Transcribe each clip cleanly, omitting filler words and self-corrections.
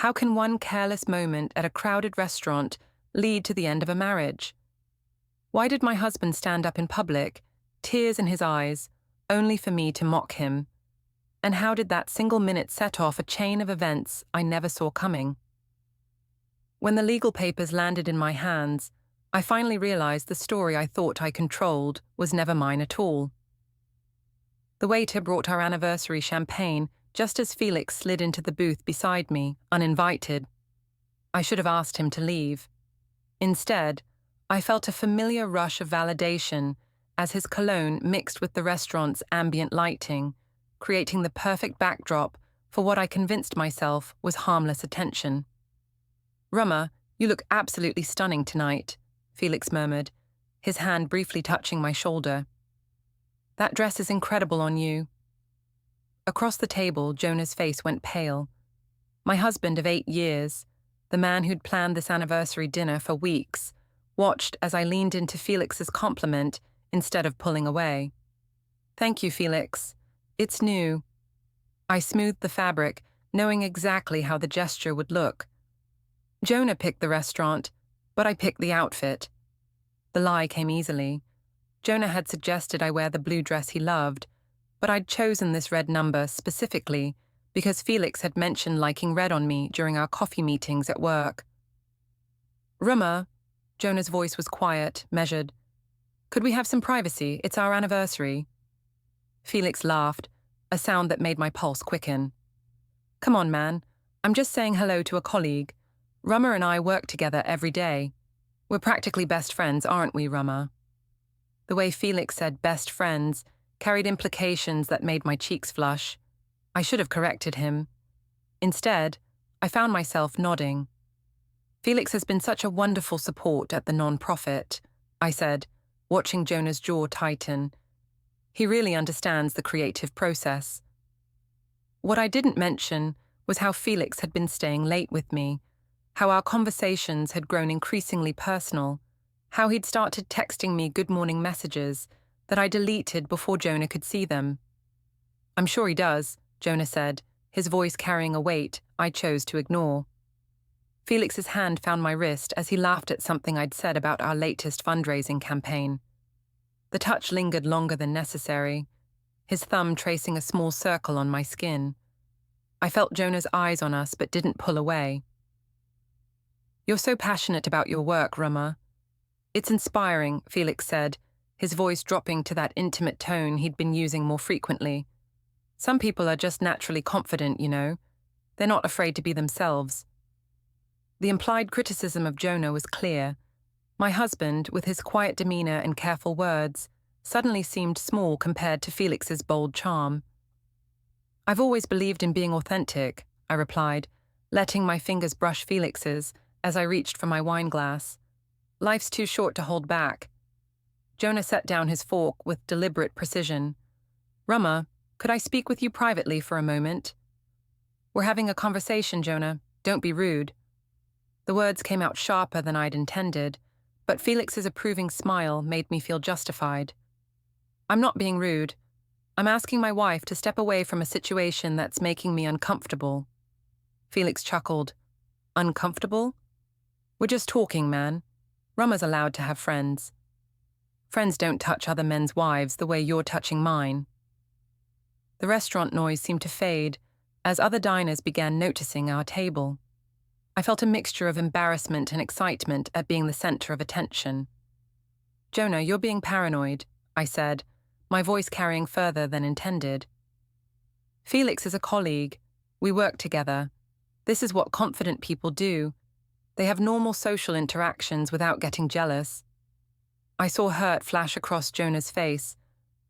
How can one careless moment at a crowded restaurant lead to the end of a marriage? Why did my husband stand up in public, tears in his eyes, only for me to mock him? And how did that single minute set off a chain of events I never saw coming? When the legal papers landed in my hands, I finally realized the story I thought I controlled was never mine at all. The waiter brought our anniversary champagne just as Felix slid into the booth beside me, uninvited. I should have asked him to leave. Instead, I felt a familiar rush of validation as his cologne mixed with the restaurant's ambient lighting, creating the perfect backdrop for what I convinced myself was harmless attention. "Rummer, you look absolutely stunning tonight," Felix murmured, his hand briefly touching my shoulder. "That dress is incredible on you." Across the table, Jonah's face went pale. My husband of 8 years, the man who'd planned this anniversary dinner for weeks, watched as I leaned into Felix's compliment instead of pulling away. "Thank you, Felix. It's new." I smoothed the fabric, knowing exactly how the gesture would look. Jonah picked the restaurant, but I picked the outfit. The lie came easily. Jonah had suggested I wear the blue dress he loved, but I'd chosen this red number specifically because Felix had mentioned liking red on me during our coffee meetings at work. "Rummer," Jonah's voice was quiet, measured. "Could we have some privacy? It's our anniversary." Felix laughed, a sound that made my pulse quicken. "Come on, man. I'm just saying hello to a colleague. Rummer and I work together every day. We're practically best friends, aren't we, Rummer?" The way Felix said best friends carried implications that made my cheeks flush. I should have corrected him. Instead, I found myself nodding. "Felix has been such a wonderful support at the non-profit," I said, watching Jonah's jaw tighten. "He really understands the creative process." What I didn't mention was how Felix had been staying late with me, how our conversations had grown increasingly personal, how he'd started texting me good morning messages that I deleted before Jonah could see them. "I'm sure he does," Jonah said, his voice carrying a weight I chose to ignore. Felix's hand found my wrist as he laughed at something I'd said about our latest fundraising campaign. The touch lingered longer than necessary, his thumb tracing a small circle on my skin. I felt Jonah's eyes on us but didn't pull away. "You're so passionate about your work, Rummer." "It's inspiring," Felix said, his voice dropping to that intimate tone he'd been using more frequently. "Some people are just naturally confident, you know. They're not afraid to be themselves." The implied criticism of Jonah was clear. My husband, with his quiet demeanor and careful words, suddenly seemed small compared to Felix's bold charm. "I've always believed in being authentic," I replied, letting my fingers brush Felix's as I reached for my wine glass. "Life's too short to hold back." Jonah set down his fork with deliberate precision. "Rummer, could I speak with you privately for a moment?" "We're having a conversation, Jonah. Don't be rude." The words came out sharper than I'd intended, but Felix's approving smile made me feel justified. "I'm not being rude. I'm asking my wife to step away from a situation that's making me uncomfortable." Felix chuckled. "Uncomfortable? We're just talking, man. Rummer's allowed to have friends. Friends don't touch other men's wives the way you're touching mine." The restaurant noise seemed to fade as other diners began noticing our table. I felt a mixture of embarrassment and excitement at being the center of attention. "Jonah, you're being paranoid," I said, my voice carrying further than intended. "Felix is a colleague. We work together. This is what confident people do. They have normal social interactions without getting jealous." I saw hurt flash across Jonah's face,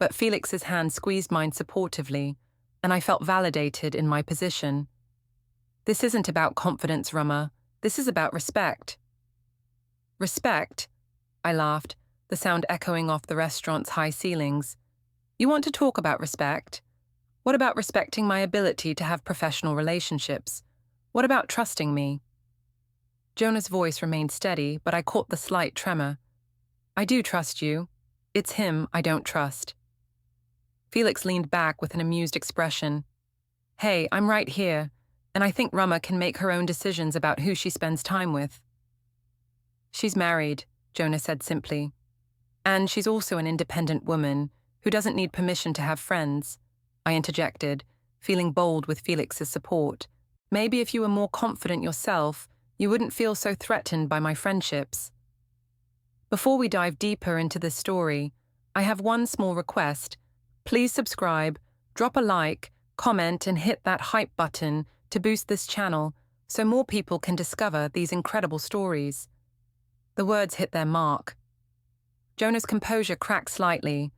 but Felix's hand squeezed mine supportively, and I felt validated in my position. "This isn't about confidence, Rummer. This is about respect." "Respect?" I laughed, the sound echoing off the restaurant's high ceilings. "You want to talk about respect? What about respecting my ability to have professional relationships? What about trusting me?" Jonah's voice remained steady, but I caught the slight tremor. "I do trust you. It's him I don't trust." Felix leaned back with an amused expression. "Hey, I'm right here. And I think Rummer can make her own decisions about who she spends time with. She's married, Jonah said simply. And she's also an independent woman who doesn't need permission to have friends, I interjected, feeling bold with Felix's support. Maybe if you were more confident yourself, you wouldn't feel so threatened by my friendships. Before we dive deeper into this story, I have one small request. Please subscribe, drop a like, comment, and hit that hype button to boost this channel so more people can discover these incredible stories. The words hit their mark. Jonah's composure cracked slightly,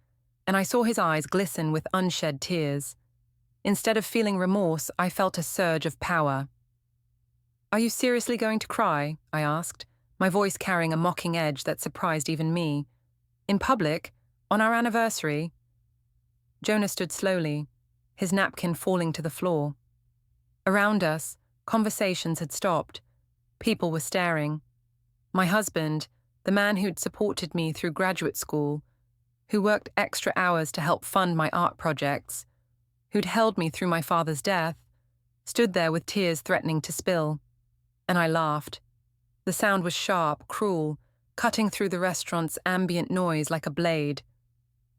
and I saw his eyes glisten with unshed tears. Instead of feeling remorse, I felt a surge of power. "Are you seriously going to cry?" I asked, my voice carrying a mocking edge that surprised even me. "In public? On our anniversary?" Jonah stood slowly, his napkin falling to the floor. Around us, conversations had stopped. People were staring. My husband, the man who'd supported me through graduate school, who worked extra hours to help fund my art projects, who'd held me through my father's death, stood there with tears threatening to spill. And I laughed. The sound was sharp, cruel, cutting through the restaurant's ambient noise like a blade.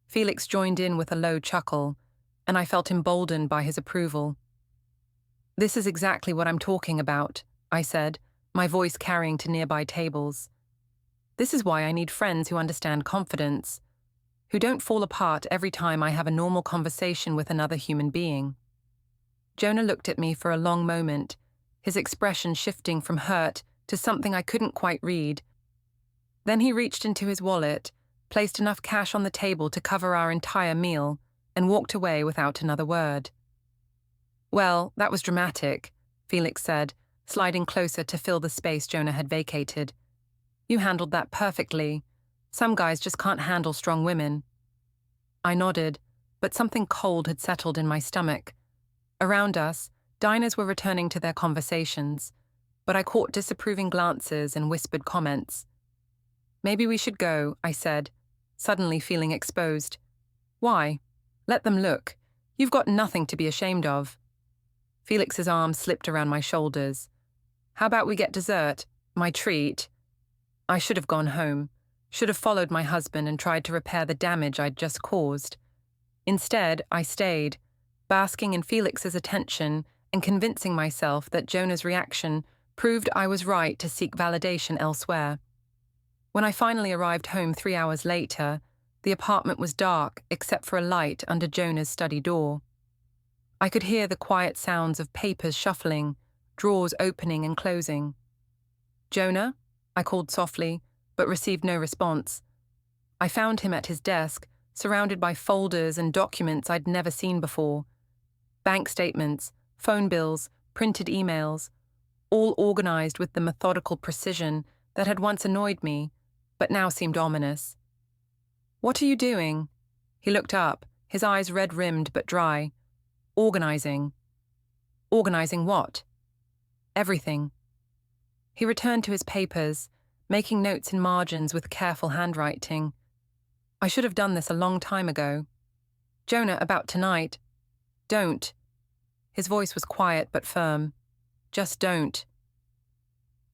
Felix joined in with a low chuckle, and I felt emboldened by his approval. "This is exactly what I'm talking about," I said, my voice carrying to nearby tables. "This is why I need friends who understand confidence, who don't fall apart every time I have a normal conversation with another human being." Jonah looked at me for a long moment, his expression shifting from hurt to something I couldn't quite read. Then he reached into his wallet, placed enough cash on the table to cover our entire meal, and walked away without another word. "Well, that was dramatic," Felix said, sliding closer to fill the space Jonah had vacated. "You handled that perfectly. Some guys just can't handle strong women." I nodded, but something cold had settled in my stomach. Around us, diners were returning to their conversations, but I caught disapproving glances and whispered comments. "Maybe we should go," I said, suddenly feeling exposed. "Why? Let them look. You've got nothing to be ashamed of." Felix's arm slipped around my shoulders. "How about we get dessert? My treat?" I should have gone home, should have followed my husband and tried to repair the damage I'd just caused. Instead, I stayed, basking in Felix's attention and convincing myself that Jonah's reaction proved I was right to seek validation elsewhere. When I finally arrived home 3 hours later, the apartment was dark except for a light under Jonah's study door. I could hear the quiet sounds of papers shuffling, drawers opening and closing. "Jonah?" I called softly, but received no response. I found him at his desk, surrounded by folders and documents I'd never seen before. Bank statements, phone bills, printed emails, all organized with the methodical precision that had once annoyed me, but now seemed ominous. "What are you doing?" He looked up, his eyes red-rimmed but dry. "Organizing." "Organizing what?" "Everything." He returned to his papers, making notes in margins with careful handwriting. I should have done this a long time ago. "Jonah, about tonight." "Don't." His voice was quiet but firm. "Just don't."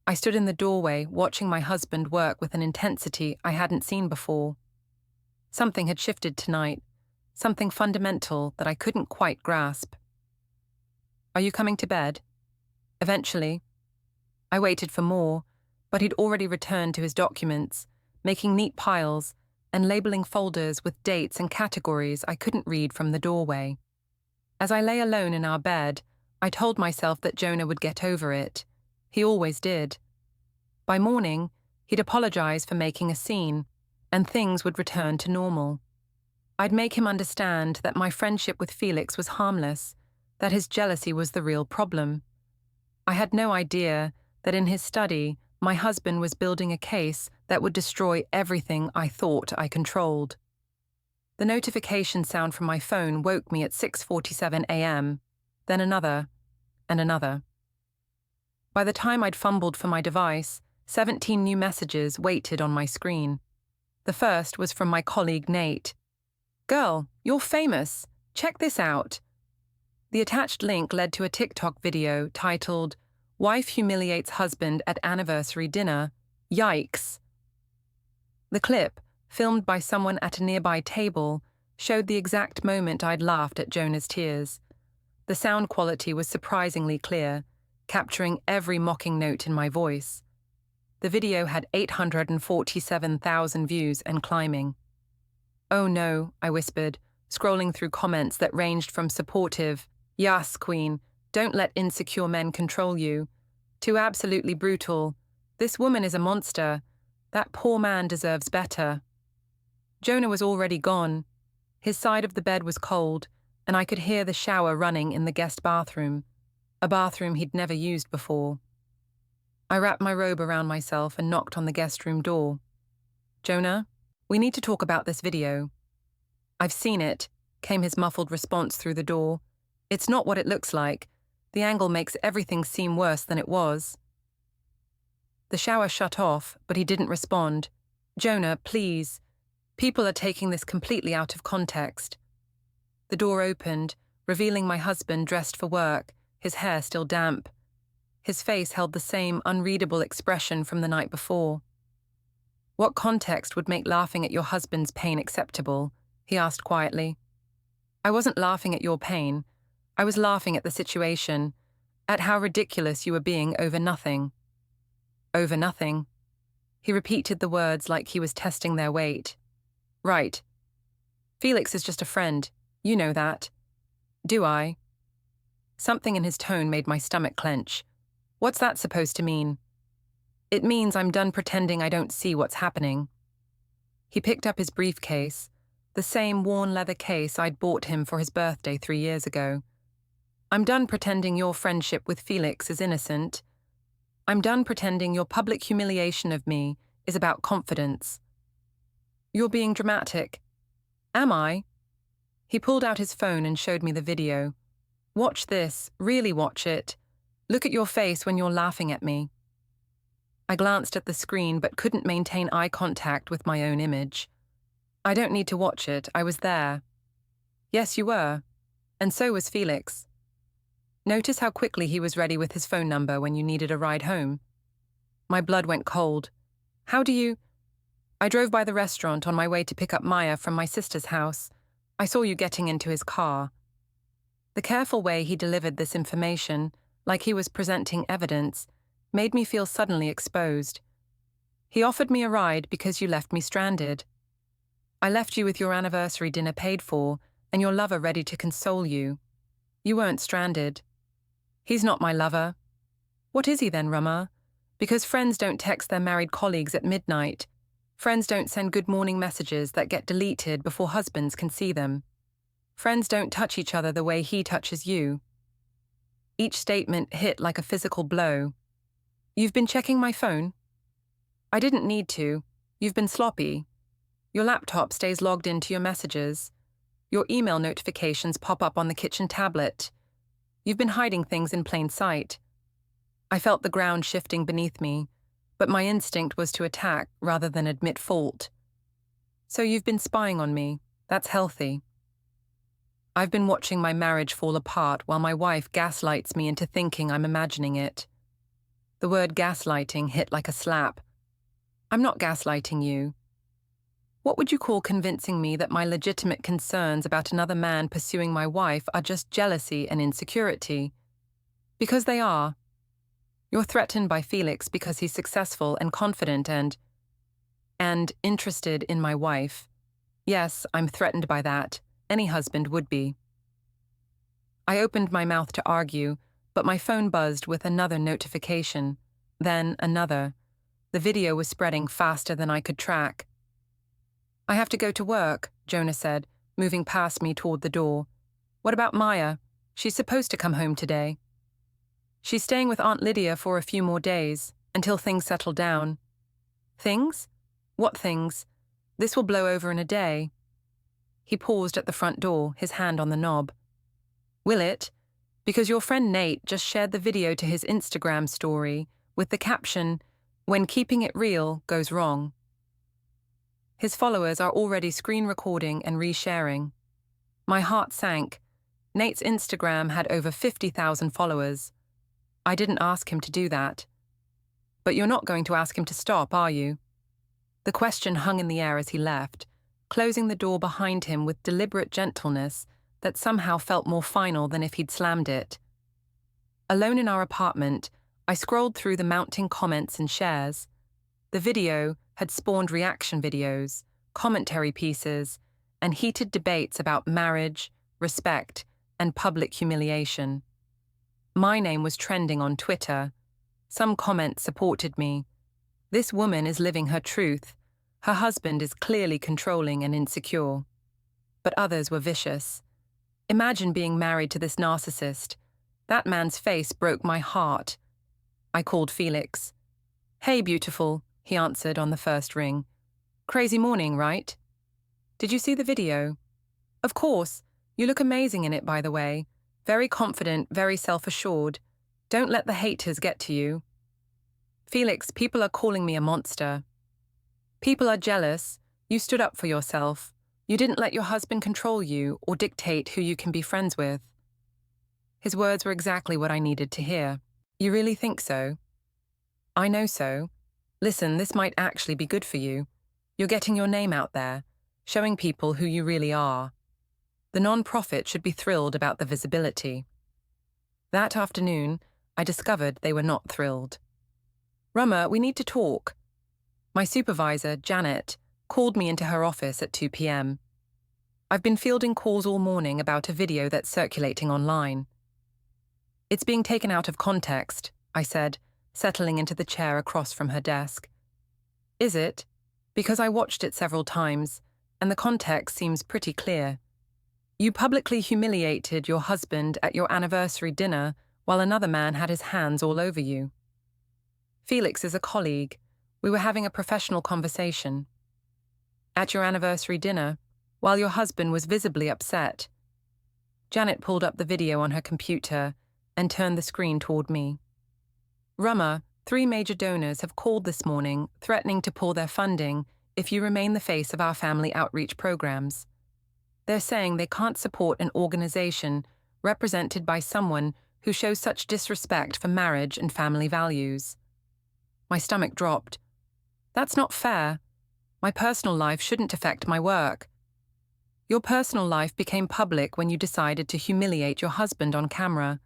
I stood in the doorway, watching my husband work with an intensity I hadn't seen before. Something had shifted tonight, something fundamental that I couldn't quite grasp. "Are you coming to bed?" "Eventually." I waited for more, but he'd already returned to his documents, making neat piles and labeling folders with dates and categories I couldn't read from the doorway. As I lay alone in our bed, I told myself that Jonah would get over it. He always did. By morning, he'd apologize for making a scene, and things would return to normal. I'd make him understand that my friendship with Felix was harmless, that his jealousy was the real problem. I had no idea that in his study, my husband was building a case that would destroy everything I thought I controlled. The notification sound from my phone woke me at 6:47 a.m., then another, and another. By the time I'd fumbled for my device, 17 new messages waited on my screen. The first was from my colleague Nate. "Girl, you're famous. Check this out." The attached link led to a TikTok video titled, "Wife Humiliates Husband at Anniversary Dinner. Yikes." The clip, filmed by someone at a nearby table, showed the exact moment I'd laughed at Jonah's tears. The sound quality was surprisingly clear, capturing every mocking note in my voice. The video had 847,000 views and climbing. "Oh no," I whispered, scrolling through comments that ranged from supportive, "Yas, queen, don't let insecure men control you," to absolutely brutal, "This woman is a monster. That poor man deserves better." Jonah was already gone. His side of the bed was cold, and I could hear the shower running in the guest bathroom, a bathroom he'd never used before. I wrapped my robe around myself and knocked on the guest room door. "Jonah, we need to talk about this video." "I've seen it," came his muffled response through the door. "It's not what it looks like. The angle makes everything seem worse than it was." The shower shut off, but he didn't respond. "Jonah, please. People are taking this completely out of context." The door opened, revealing my husband dressed for work, his hair still damp. His face held the same unreadable expression from the night before. "What context would make laughing at your husband's pain acceptable?" he asked quietly. "I wasn't laughing at your pain. I was laughing at the situation, at how ridiculous you were being over nothing." "Over nothing?" He repeated the words like he was testing their weight. "Right. Felix is just a friend. You know that." "Do I?" Something in his tone made my stomach clench. "What's that supposed to mean?" "It means I'm done pretending I don't see what's happening." He picked up his briefcase, the same worn leather case I'd bought him for his birthday 3 years ago. "I'm done pretending your friendship with Felix is innocent. I'm done pretending your public humiliation of me is about confidence." "You're being dramatic." "Am I?" He pulled out his phone and showed me the video. "Watch this, really watch it. Look at your face when you're laughing at me." I glanced at the screen but couldn't maintain eye contact with my own image. "I don't need to watch it, I was there." "Yes, you were. And so was Felix. Notice how quickly he was ready with his phone number when you needed a ride home." My blood went cold. "How do you—" "I drove by the restaurant on my way to pick up Maya from my sister's house. I saw you getting into his car." The careful way he delivered this information, like he was presenting evidence, made me feel suddenly exposed. "He offered me a ride because you left me stranded. I left you with your anniversary dinner paid for and your lover ready to console you. You weren't stranded." "He's not my lover." "What is he then, Rama? Because friends don't text their married colleagues at midnight. Friends don't send good morning messages that get deleted before husbands can see them. Friends don't touch each other the way he touches you." Each statement hit like a physical blow. "You've been checking my phone?" "I didn't need to. You've been sloppy. Your laptop stays logged into your messages. Your email notifications pop up on the kitchen tablet. You've been hiding things in plain sight." I felt the ground shifting beneath me, but my instinct was to attack rather than admit fault. "So you've been spying on me. That's healthy." "I've been watching my marriage fall apart while my wife gaslights me into thinking I'm imagining it." The word gaslighting hit like a slap. "I'm not gaslighting you. What would you call convincing me that my legitimate concerns about another man pursuing my wife are just jealousy and insecurity? Because they are. You're threatened by Felix because he's successful and confident and interested in my wife. Yes, I'm threatened by that. Any husband would be." I opened my mouth to argue, but my phone buzzed with another notification, then another. The video was spreading faster than I could track. "I have to go to work," Jonah said, moving past me toward the door. "What about Maya? She's supposed to come home today." "She's staying with Aunt Lydia for a few more days, until things settle down." "Things? What things? This will blow over in a day." He paused at the front door, his hand on the knob. "Will it? Because your friend Nate just shared the video to his Instagram story with the caption, 'When keeping it real goes wrong.' His followers are already screen recording and resharing." My heart sank. Nate's Instagram had over 50,000 followers. I didn't ask him to do that. But you're not going to ask him to stop, are you? The question hung in the air as he left, closing the door behind him with deliberate gentleness that somehow felt more final than if he'd slammed it. Alone in our apartment, I scrolled through the mounting comments and shares. The video had spawned reaction videos, commentary pieces, and heated debates about marriage, respect, and public humiliation. My name was trending on Twitter. Some comments supported me. This woman is living her truth. Her husband is clearly controlling and insecure. But others were vicious. Imagine being married to this narcissist. That man's face broke my heart. I called Felix. "Hey, beautiful," he answered on the first ring. "Crazy morning, right? Did you see the video?" "Of course. You look amazing in it, by the way. Very confident, very self-assured. Don't let the haters get to you." "Felix, people are calling me a monster." "People are jealous. You stood up for yourself. You didn't let your husband control you or dictate who you can be friends with." His words were exactly what I needed to hear. "You really think so?" "I know so. Listen, this might actually be good for you. You're getting your name out there, showing people who you really are. The non-profit should be thrilled about the visibility." That afternoon, I discovered they were not thrilled. "Rummer, we need to talk." My supervisor, Janet, called me into her office at 2 p.m. "I've been fielding calls all morning about a video that's circulating online." "It's being taken out of context," I said, settling into the chair across from her desk. "Is it? Because I watched it several times, and the context seems pretty clear. You publicly humiliated your husband at your anniversary dinner while another man had his hands all over you. Felix is a colleague. We were having a professional conversation. At your anniversary dinner, while your husband was visibly upset." Janet pulled up the video on her computer and turned the screen toward me. "Rummer, 3 major donors have called this morning threatening to pull their funding if you remain the face of our family outreach programs. They're saying they can't support an organization represented by someone who shows such disrespect for marriage and family values." My stomach dropped. "That's not fair. My personal life shouldn't affect my work." "Your personal life became public when you decided to humiliate your husband on camera,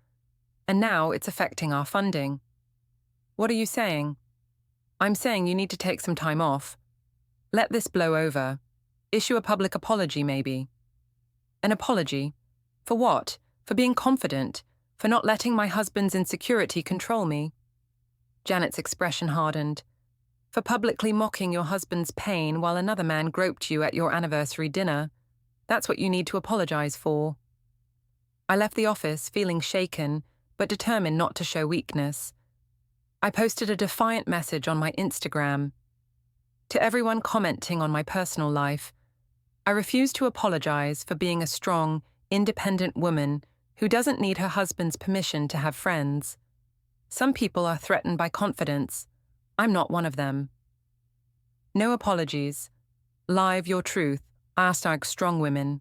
and now it's affecting our funding." "What are you saying?" "I'm saying you need to take some time off. Let this blow over. Issue a public apology, maybe." "An apology? For what? For being confident? For not letting my husband's insecurity control me?" Janet's expression hardened. "For publicly mocking your husband's pain while another man groped you at your anniversary dinner. That's what you need to apologize for." I left the office feeling shaken, but determined not to show weakness. I posted a defiant message on my Instagram. To everyone commenting on my personal life, I refuse to apologize for being a strong, independent woman who doesn't need her husband's permission to have friends. Some people are threatened by confidence. I'm not one of them. No apologies. Live your truth. #strong women.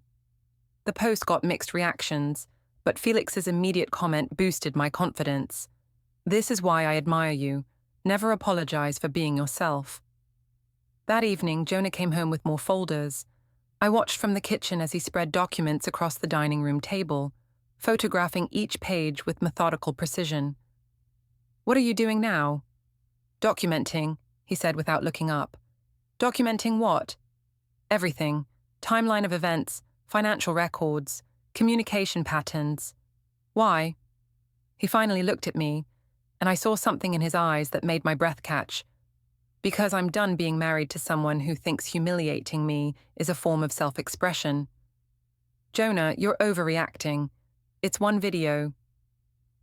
The post got mixed reactions, but Felix's immediate comment boosted my confidence. "This is why I admire you. Never apologize for being yourself." That evening, Jonah came home with more folders. I watched from the kitchen as he spread documents across the dining room table, photographing each page with methodical precision. "What are you doing now?" "Documenting," he said without looking up. "Documenting what?" "Everything. Timeline of events, financial records, communication patterns." "Why?" He finally looked at me, and I saw something in his eyes that made my breath catch. "Because I'm done being married to someone who thinks humiliating me is a form of self-expression." "Jonah, you're overreacting. It's one video."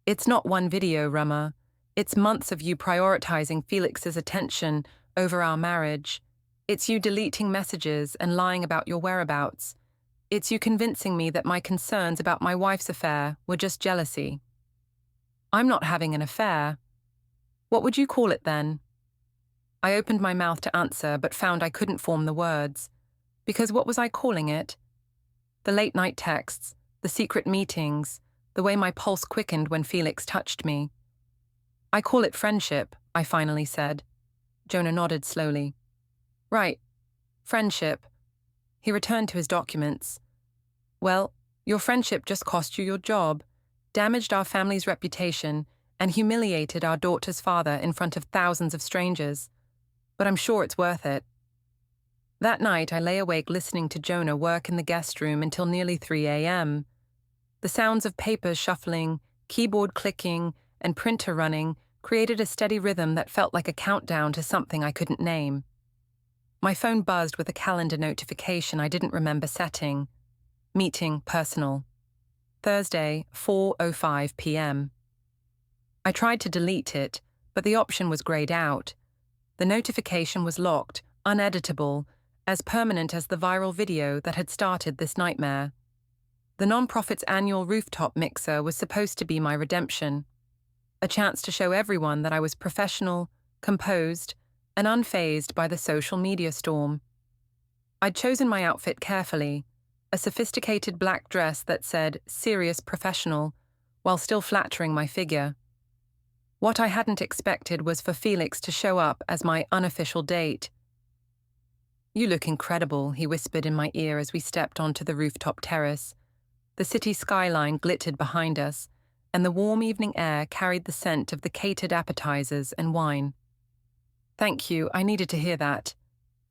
"It's not one video, Rummer. It's months of you prioritizing Felix's attention over our marriage. It's you deleting messages and lying about your whereabouts. It's you convincing me that my concerns about my wife's affair were just jealousy." "I'm not having an affair." "What would you call it then?" I opened my mouth to answer but found I couldn't form the words. Because what was I calling it? The late-night texts, The secret meetings, the way my pulse quickened when Felix touched me. I call it friendship, I finally said. Jonah nodded slowly. Right, friendship. He returned to his documents. Well, your friendship just cost you your job, damaged our family's reputation, and humiliated our daughter's father in front of thousands of strangers. But I'm sure it's worth it. That night, I lay awake listening to Jonah work in the guest room until nearly 3 a.m. The sounds of papers shuffling, keyboard clicking, and printer running created a steady rhythm that felt like a countdown to something I couldn't name. My phone buzzed with a calendar notification I didn't remember setting. Meeting personal. Thursday, 4:05 p.m. I tried to delete it, but the option was grayed out. The notification was locked, uneditable, as permanent as the viral video that had started this nightmare. The nonprofit's annual rooftop mixer was supposed to be my redemption, a chance to show everyone that I was professional, composed, and unfazed by the social media storm. I'd chosen my outfit carefully, a sophisticated black dress that said "serious professional," while still flattering my figure. What I hadn't expected was for Felix to show up as my unofficial date. "You look incredible," he whispered in my ear as we stepped onto the rooftop terrace. The city skyline glittered behind us, and the warm evening air carried the scent of the catered appetizers and wine. Thank you, I needed to hear that.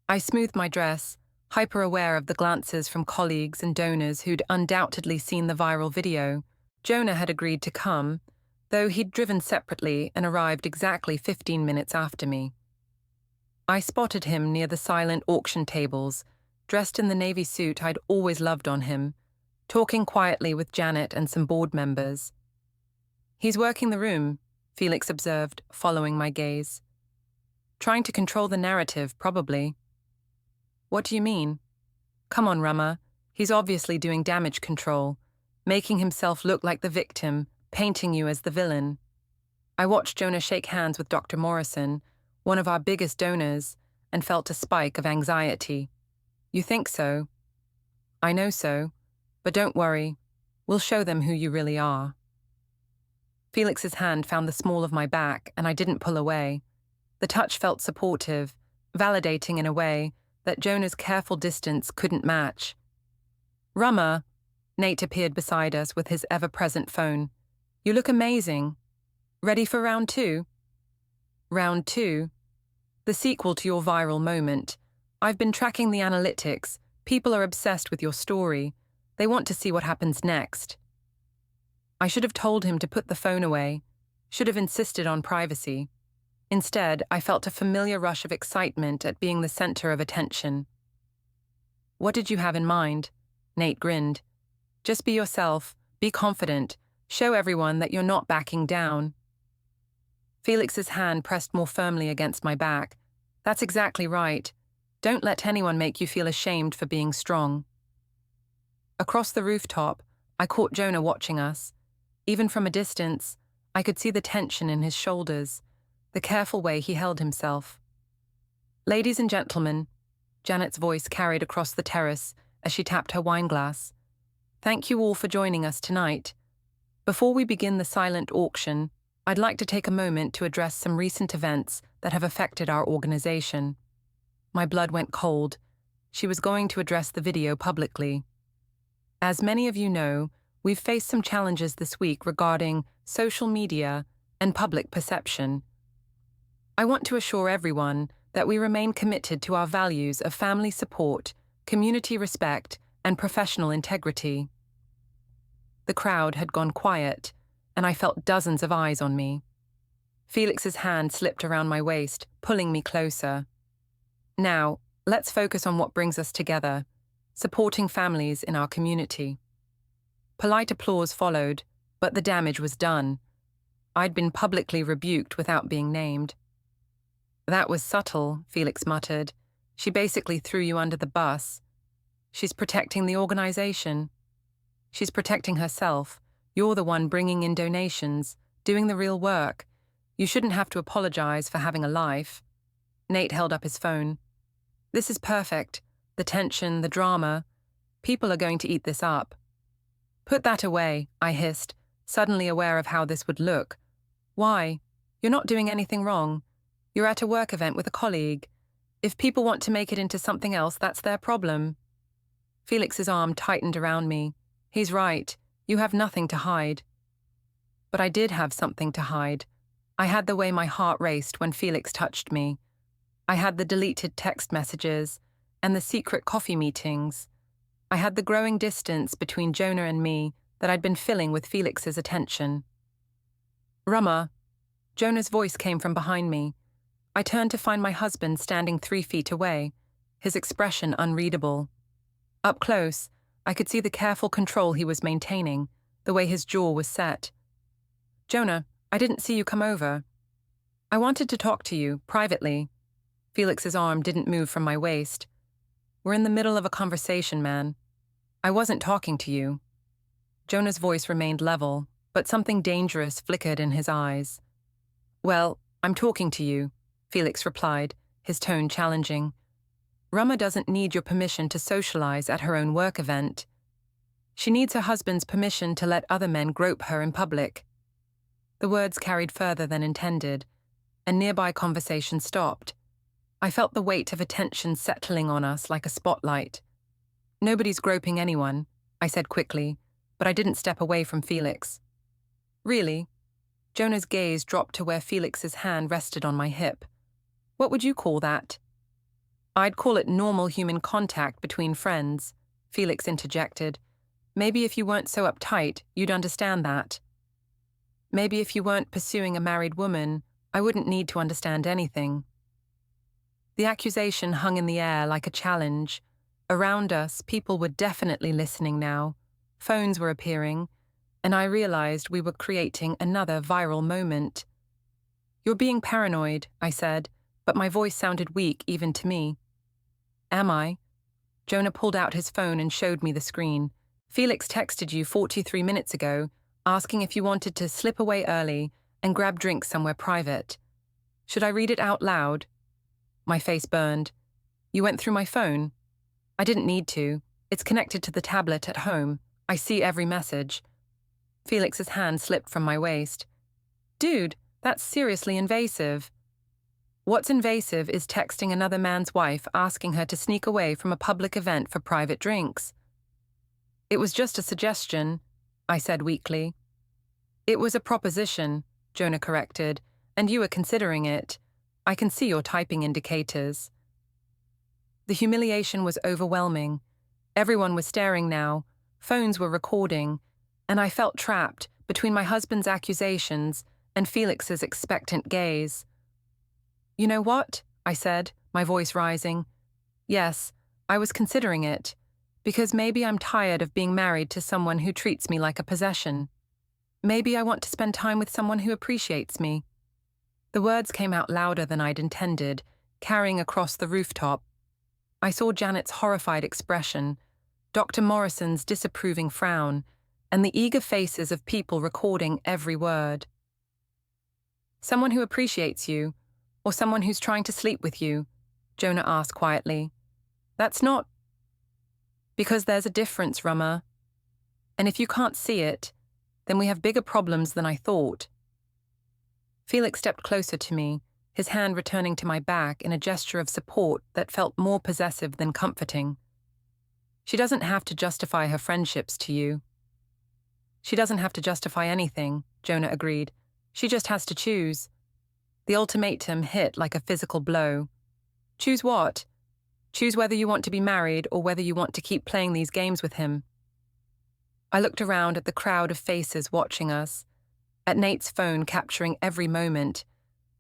I smoothed my dress, hyper-aware of the glances from colleagues and donors who'd undoubtedly seen the viral video. Jonah had agreed to come, though he'd driven separately and arrived exactly 15 minutes after me. I spotted him near the silent auction tables, dressed in the navy suit I'd always loved on him, talking quietly with Janet and some board members. "He's working the room," Felix observed, following my gaze. "Trying to control the narrative, probably." "What do you mean?" "Come on, Rama. He's obviously doing damage control, making himself look like the victim, painting you as the villain." I watched Jonah shake hands with Dr. Morrison, one of our biggest donors, and felt a spike of anxiety. "You think so?" "I know so. But don't worry. We'll show them who you really are." Felix's hand found the small of my back, and I didn't pull away. The touch felt supportive, validating in a way that Jonah's careful distance couldn't match. "Rama," Nate appeared beside us with his ever-present phone. "You look amazing. Ready for round 2? "Round 2? The sequel to your viral moment. I've been tracking the analytics. People are obsessed with your story. They want to see what happens next." I should have told him to put the phone away, should have insisted on privacy. Instead, I felt a familiar rush of excitement at being the center of attention. "What did you have in mind?" Nate grinned. "Just be yourself, be confident, show everyone that you're not backing down." Felix's hand pressed more firmly against my back. "That's exactly right. Don't let anyone make you feel ashamed for being strong." Across the rooftop, I caught Jonah watching us. Even from a distance, I could see the tension in his shoulders, the careful way he held himself. "Ladies and gentlemen," Janet's voice carried across the terrace as she tapped her wineglass. "Thank you all for joining us tonight. Before we begin the silent auction, I'd like to take a moment to address some recent events that have affected our organization." My blood went cold. She was going to address the video publicly. "As many of you know, we've faced some challenges this week regarding social media and public perception. I want to assure everyone that we remain committed to our values of family support, community respect, and professional integrity." The crowd had gone quiet, and I felt dozens of eyes on me. Felix's hand slipped around my waist, pulling me closer. "Now, let's focus on what brings us together, supporting families in our community." Polite applause followed, but the damage was done. I'd been publicly rebuked without being named. "That was subtle," Felix muttered. "She basically threw you under the bus. She's protecting the organization. She's protecting herself. You're the one bringing in donations, doing the real work. You shouldn't have to apologize for having a life." Nate held up his phone. "This is perfect. The tension, the drama. People are going to eat this up." Put that away, I hissed, suddenly aware of how this would look. Why? You're not doing anything wrong. You're at a work event with a colleague. If people want to make it into something else, that's their problem. Felix's arm tightened around me. He's right. You have nothing to hide. But I did have something to hide. I had the way my heart raced when Felix touched me. I had the deleted text messages and the secret coffee meetings. I had the growing distance between Jonah and me that I'd been filling with Felix's attention. Rumma. Jonah's voice came from behind me. I turned to find my husband standing 3 feet away, his expression unreadable. Up close, I could see the careful control he was maintaining, the way his jaw was set. Jonah, I didn't see you come over. I wanted to talk to you, privately. Felix's arm didn't move from my waist. We're in the middle of a conversation, man. I wasn't talking to you. Jonah's voice remained level, but something dangerous flickered in his eyes. Well, I'm talking to you, Felix replied, his tone challenging. Rumma doesn't need your permission to socialize at her own work event. She needs her husband's permission to let other men grope her in public. The words carried further than intended, and nearby conversation stopped. I felt the weight of attention settling on us like a spotlight. Nobody's groping anyone, I said quickly, but I didn't step away from Felix. Really? Jonah's gaze dropped to where Felix's hand rested on my hip. What would you call that? I'd call it normal human contact between friends, Felix interjected. Maybe if you weren't so uptight, you'd understand that. Maybe if you weren't pursuing a married woman, I wouldn't need to understand anything. The accusation hung in the air like a challenge. Around us, people were definitely listening now. Phones were appearing, and I realized we were creating another viral moment. You're being paranoid, I said, but my voice sounded weak even to me. Am I? Jonah pulled out his phone and showed me the screen. Felix texted you 43 minutes ago, asking if you wanted to slip away early and grab drinks somewhere private. Should I read it out loud? My face burned. You went through my phone? I didn't need to. It's connected to the tablet at home. I see every message. Felix's hand slipped from my waist. Dude, that's seriously invasive. What's invasive is texting another man's wife asking her to sneak away from a public event for private drinks. It was just a suggestion, I said weakly. It was a proposition, Jonah corrected, and you were considering it. I can see your typing indicators. The humiliation was overwhelming. Everyone was staring now. Phones were recording, and I felt trapped between my husband's accusations and Felix's expectant gaze. You know what? I said, my voice rising. Yes, I was considering it, because maybe I'm tired of being married to someone who treats me like a possession. Maybe I want to spend time with someone who appreciates me. The words came out louder than I'd intended, carrying across the rooftop. I saw Janet's horrified expression, Dr. Morrison's disapproving frown, and the eager faces of people recording every word. Someone who appreciates you, or someone who's trying to sleep with you? Jonah asked quietly. That's not... Because there's a difference, Rumma. And if you can't see it, then we have bigger problems than I thought. Felix stepped closer to me, his hand returning to my back in a gesture of support that felt more possessive than comforting. She doesn't have to justify her friendships to you. She doesn't have to justify anything, Jonah agreed. She just has to choose. The ultimatum hit like a physical blow. Choose what? Choose whether you want to be married or whether you want to keep playing these games with him. I looked around at the crowd of faces watching us, at Nate's phone capturing every moment,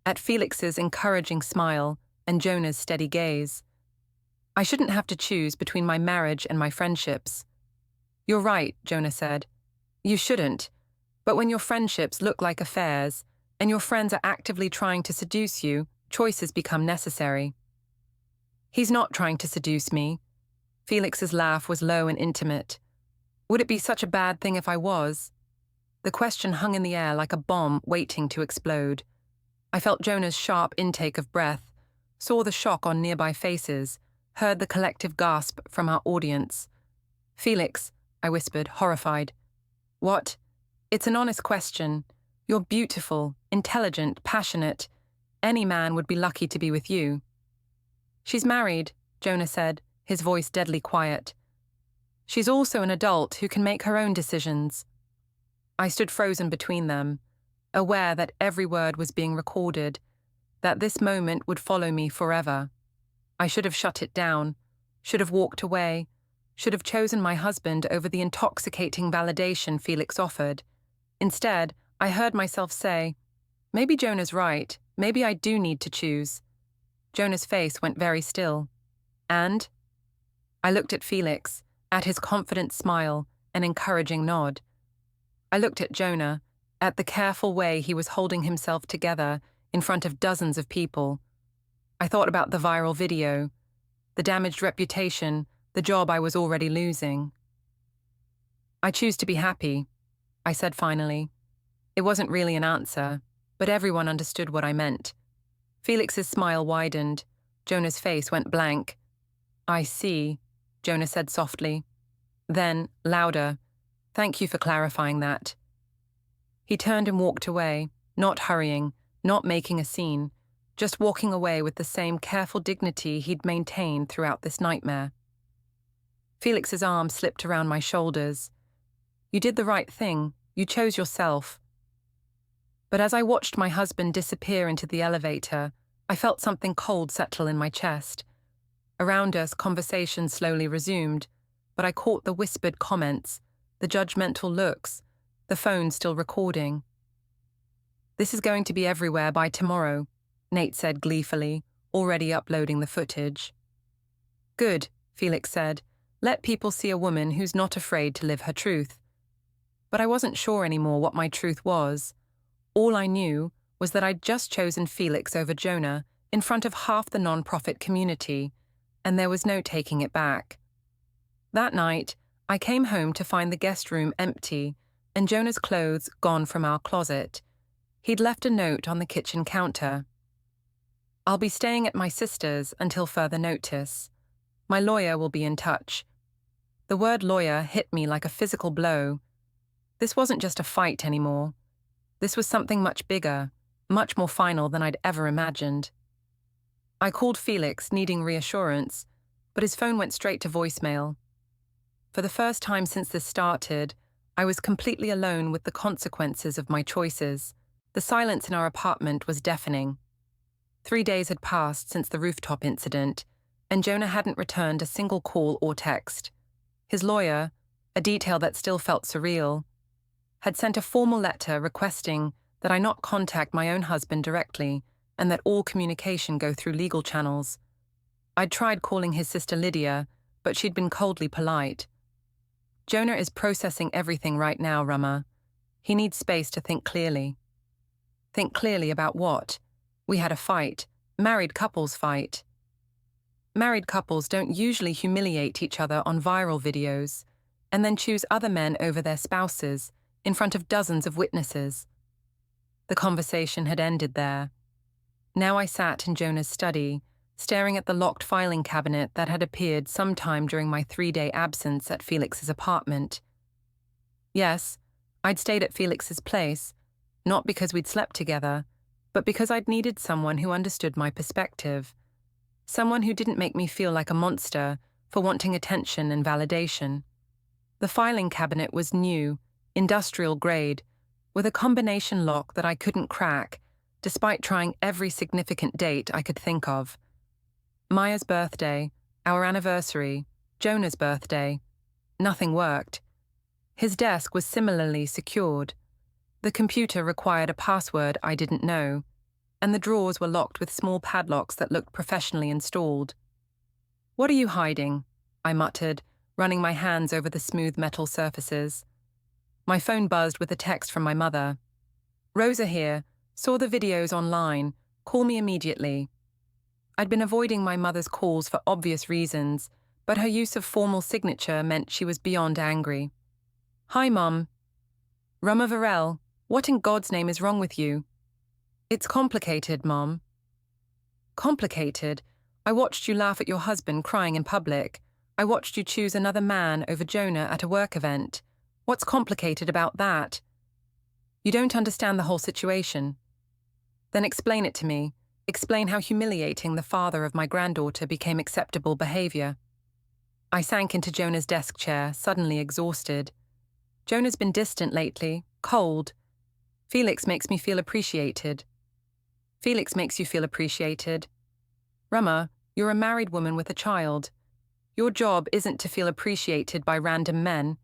at Felix's encouraging smile and Jonah's steady gaze. I shouldn't have to choose between my marriage and my friendships. You're right, Jonah said. You shouldn't. But when your friendships look like affairs, and your friends are actively trying to seduce you, choices become necessary. He's not trying to seduce me. Felix's laugh was low and intimate. Would it be such a bad thing if I was? The question hung in the air like a bomb waiting to explode. I felt Jonah's sharp intake of breath, saw the shock on nearby faces, heard the collective gasp from our audience. Felix, I whispered, horrified. What? It's an honest question. You're beautiful, intelligent, passionate. Any man would be lucky to be with you. She's married, Jonah said, his voice deadly quiet. She's also an adult who can make her own decisions. I stood frozen between them, aware that every word was being recorded, that this moment would follow me forever. I should have shut it down, should have walked away, should have chosen my husband over the intoxicating validation Felix offered. Instead, I heard myself say, maybe Jonah's right, maybe I do need to choose. Jonah's face went very still. And? I looked at Felix, at his confident smile and encouraging nod. I looked at Jonah, at the careful way he was holding himself together in front of dozens of people. I thought about the viral video, the damaged reputation, the job I was already losing. I choose to be happy, I said finally. It wasn't really an answer, but everyone understood what I meant. Felix's smile widened. Jonah's face went blank. I see, Jonah said softly. Then, louder, thank you for clarifying that. He turned and walked away, not hurrying, not making a scene, just walking away with the same careful dignity he'd maintained throughout this nightmare. Felix's arm slipped around my shoulders. You did the right thing. You chose yourself. But as I watched my husband disappear into the elevator, I felt something cold settle in my chest. Around us, conversation slowly resumed, but I caught the whispered comments, the judgmental looks, the phone still recording. This is going to be everywhere by tomorrow, Nate said gleefully, already uploading the footage. Good, Felix said. Let people see a woman who's not afraid to live her truth. But I wasn't sure anymore what my truth was. All I knew was that I'd just chosen Felix over Jonah in front of half the non-profit community, and there was no taking it back. That night, I came home to find the guest room empty and Jonah's clothes gone from our closet. He'd left a note on the kitchen counter. I'll be staying at my sister's until further notice. My lawyer will be in touch. The word lawyer hit me like a physical blow. This wasn't just a fight anymore. This was something much bigger, much more final than I'd ever imagined. I called Felix, needing reassurance, but his phone went straight to voicemail. For the first time since this started, I was completely alone with the consequences of my choices. The silence in our apartment was deafening. 3 days had passed since the rooftop incident, and Jonah hadn't returned a single call or text. His lawyer, a detail that still felt surreal, had sent a formal letter requesting that I not contact my own husband directly and that all communication go through legal channels. I'd tried calling his sister Lydia, but she'd been coldly polite. Jonah is processing everything right now, Rama. He needs space to think clearly. Think clearly about what? We had a fight. Married couples fight. Married couples don't usually humiliate each other on viral videos and then choose other men over their spouses in front of dozens of witnesses. The conversation had ended there. Now I sat in Jonah's study, staring at the locked filing cabinet that had appeared sometime during my 3-day absence at Felix's apartment. Yes, I'd stayed at Felix's place, not because we'd slept together, but because I'd needed someone who understood my perspective, someone who didn't make me feel like a monster for wanting attention and validation. The filing cabinet was new, industrial grade, with a combination lock that I couldn't crack, despite trying every significant date I could think of. Maya's birthday, our anniversary, Jonah's birthday. Nothing worked. His desk was similarly secured. The computer required a password I didn't know, and the drawers were locked with small padlocks that looked professionally installed. "What are you hiding?" I muttered, running my hands over the smooth metal surfaces. My phone buzzed with a text from my mother. "Rosa here. Saw the videos online. Call me immediately." I'd been avoiding my mother's calls for obvious reasons, but her use of formal signature meant she was beyond angry. "Hi, Mum." "Rama Varel, what in God's name is wrong with you?" "It's complicated, Mom." "Complicated? I watched you laugh at your husband crying in public. I watched you choose another man over Jonah at a work event. What's complicated about that? You don't understand the whole situation. Then explain it to me. Explain how humiliating the father of my granddaughter became acceptable behavior. I sank into Jonah's desk chair, suddenly exhausted. Jonah's been distant lately, cold. Felix makes me feel appreciated. Felix makes you feel appreciated. Rama, you're a married woman with a child. Your job isn't to feel appreciated by random men.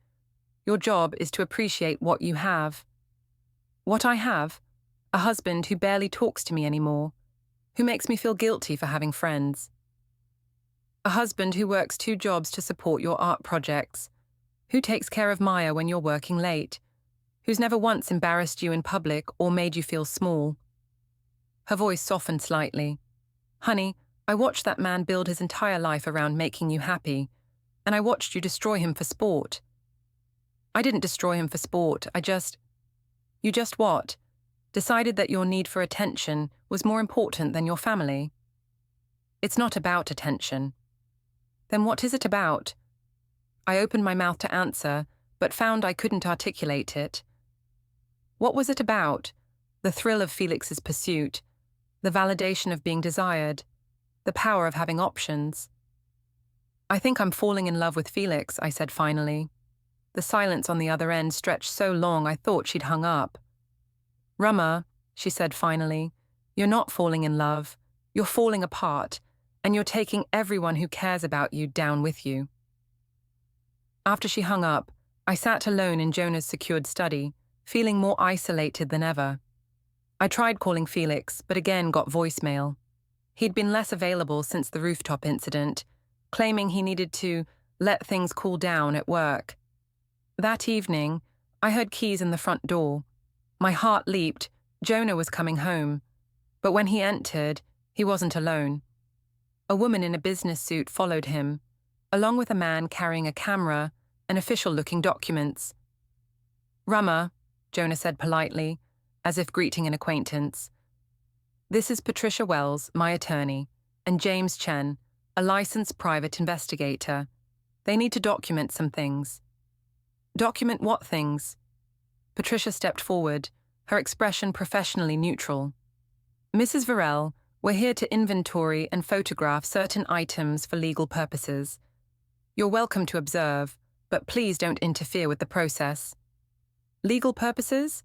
Your job is to appreciate what you have. What I have? A husband who barely talks to me anymore, who makes me feel guilty for having friends. A husband who works 2 jobs to support your art projects, who takes care of Maya when you're working late, who's never once embarrassed you in public or made you feel small. Her voice softened slightly. Honey, I watched that man build his entire life around making you happy, and I watched you destroy him for sport. I didn't destroy him for sport, You just what? Decided that your need for attention was more important than your family. It's not about attention. Then what is it about? I opened my mouth to answer, but found I couldn't articulate it. What was it about? The thrill of Felix's pursuit, the validation of being desired, the power of having options. I think I'm falling in love with Felix, I said finally. The silence on the other end stretched so long I thought she'd hung up. Rama, she said finally, you're not falling in love, you're falling apart, and you're taking everyone who cares about you down with you. After she hung up, I sat alone in Jonah's secured study, feeling more isolated than ever. I tried calling Felix, but again got voicemail. He'd been less available since the rooftop incident, claiming he needed to let things cool down at work. That evening, I heard keys in the front door. My heart leaped. Jonah was coming home. But when he entered, he wasn't alone. A woman in a business suit followed him, along with a man carrying a camera and official-looking documents. Rama, Jonah said politely, as if greeting an acquaintance. This is Patricia Wells, my attorney, and James Chen, a licensed private investigator. They need to document some things. Document what things? Patricia stepped forward, her expression professionally neutral. Mrs. Varell, we're here to inventory and photograph certain items for legal purposes. You're welcome to observe, but please don't interfere with the process. Legal purposes?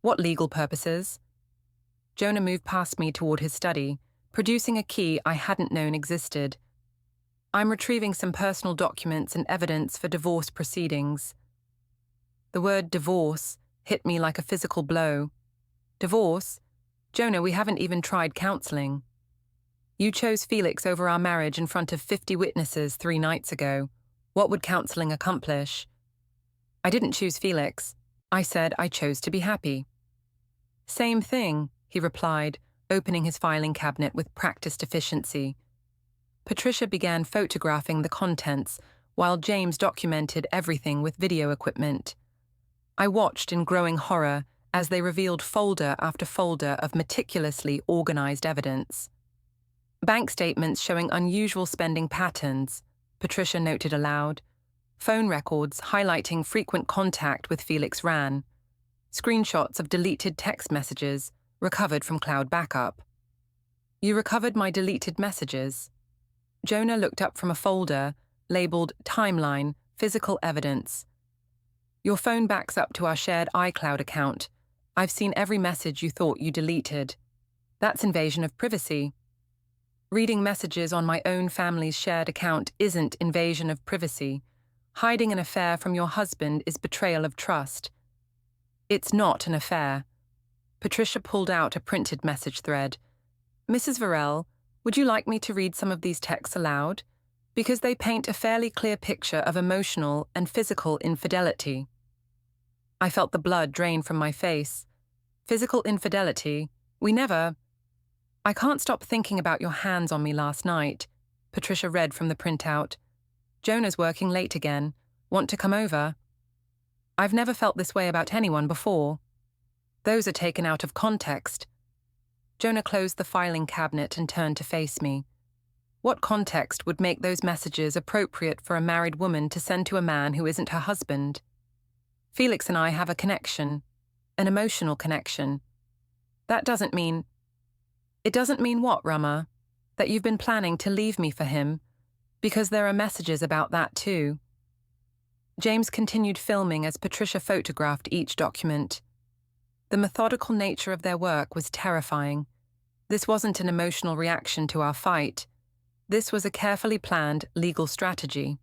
What legal purposes? Jonah moved past me toward his study, producing a key I hadn't known existed. I'm retrieving some personal documents and evidence for divorce proceedings. The word divorce hit me like a physical blow. Divorce? Jonah, we haven't even tried counseling. You chose Felix over our marriage in front of 50 witnesses 3 nights ago. What would counseling accomplish? I didn't choose Felix. I said I chose to be happy. Same thing, he replied, opening his filing cabinet with practiced efficiency. Patricia began photographing the contents while James documented everything with video equipment. I watched in growing horror as they revealed folder after folder of meticulously organized evidence. Bank statements showing unusual spending patterns, Patricia noted aloud. Phone records highlighting frequent contact with Felix ran. Screenshots of deleted text messages recovered from cloud backup. You recovered my deleted messages? Jonah looked up from a folder labeled Timeline, Physical Evidence. Your phone backs up to our shared iCloud account. I've seen every message you thought you deleted. That's invasion of privacy. Reading messages on my own family's shared account isn't invasion of privacy. Hiding an affair from your husband is betrayal of trust. It's not an affair. Patricia pulled out a printed message thread. Mrs. Varell, would you like me to read some of these texts aloud? Because they paint a fairly clear picture of emotional and physical infidelity. I felt the blood drain from my face. Physical infidelity? We never... I can't stop thinking about your hands on me last night, Patricia read from the printout. Jonah's working late again. Want to come over? I've never felt this way about anyone before. Those are taken out of context. Jonah closed the filing cabinet and turned to face me. What context would make those messages appropriate for a married woman to send to a man who isn't her husband? Felix and I have a connection, an emotional connection. That doesn't mean... It doesn't mean what, Rama? That you've been planning to leave me for him? Because there are messages about that too. James continued filming as Patricia photographed each document. The methodical nature of their work was terrifying. This wasn't an emotional reaction to our fight. This was a carefully planned legal strategy.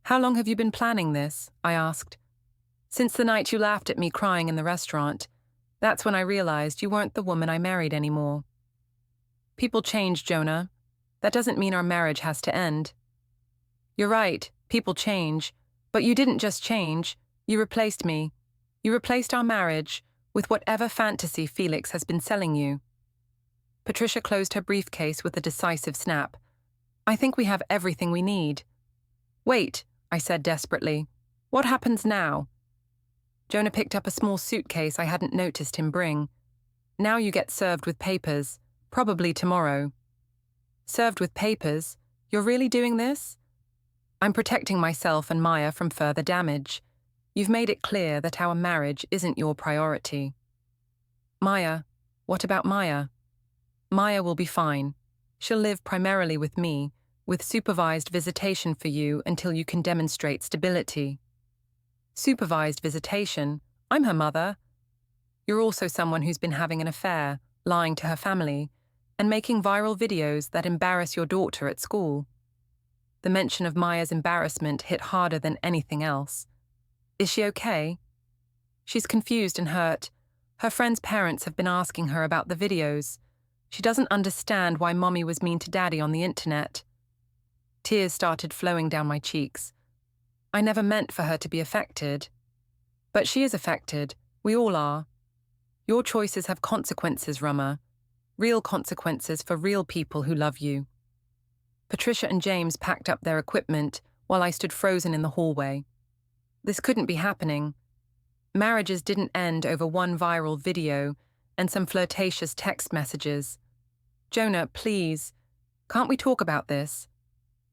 "How long have you been planning this?" I asked. "Since the night you laughed at me crying in the restaurant. That's when I realized you weren't the woman I married anymore." "People change, Jonah. That doesn't mean our marriage has to end." "You're right, people change. But you didn't just change. You replaced me. You replaced our marriage with whatever fantasy Felix has been selling you." Patricia closed her briefcase with a decisive snap. "I think we have everything we need." "Wait," I said desperately. "What happens now?" Jonah picked up a small suitcase I hadn't noticed him bring. "Now you get served with papers, probably tomorrow." "Served with papers? You're really doing this?" "I'm protecting myself and Maya from further damage. You've made it clear that our marriage isn't your priority." "Maya? What about Maya?" "Maya will be fine. She'll live primarily with me, with supervised visitation for you until you can demonstrate stability." "Supervised visitation? I'm her mother." "You're also someone who's been having an affair, lying to her family, and making viral videos that embarrass your daughter at school." The mention of Maya's embarrassment hit harder than anything else. "Is she okay?" "She's confused and hurt. Her friend's parents have been asking her about the videos. She doesn't understand why Mommy was mean to Daddy on the internet." Tears started flowing down my cheeks. I never meant for her to be affected. "But she is affected. We all are. Your choices have consequences, Rama. Real consequences for real people who love you." Patricia and James packed up their equipment while I stood frozen in the hallway. This couldn't be happening. Marriages didn't end over one viral video and some flirtatious text messages. "Jonah, please, can't we talk about this?"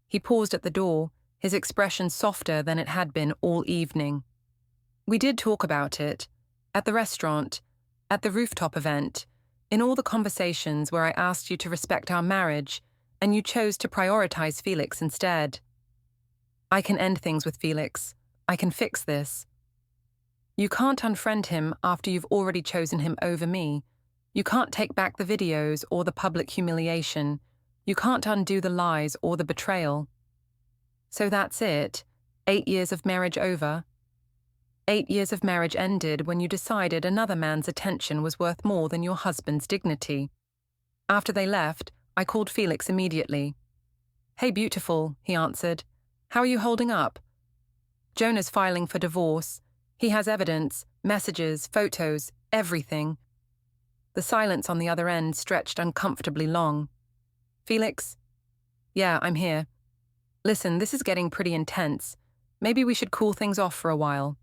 He paused at the door, his expression softer than it had been all evening. "We did talk about it. At the restaurant, at the rooftop event, in all the conversations where I asked you to respect our marriage, and you chose to prioritize Felix instead." "I can end things with Felix. I can fix this." "You can't unfriend him after you've already chosen him over me. You can't take back the videos or the public humiliation. You can't undo the lies or the betrayal." "So that's it? 8 years of marriage over?" 8 years of marriage ended when you decided another man's attention was worth more than your husband's dignity. After they left, I called Felix immediately. "Hey, beautiful," he answered. "How are you holding up?" "Jonah's filing for divorce. He has evidence, messages, photos, everything." The silence on the other end stretched uncomfortably long. "Felix?" "Yeah, I'm here. Listen, this is getting pretty intense. Maybe we should cool things off for a while."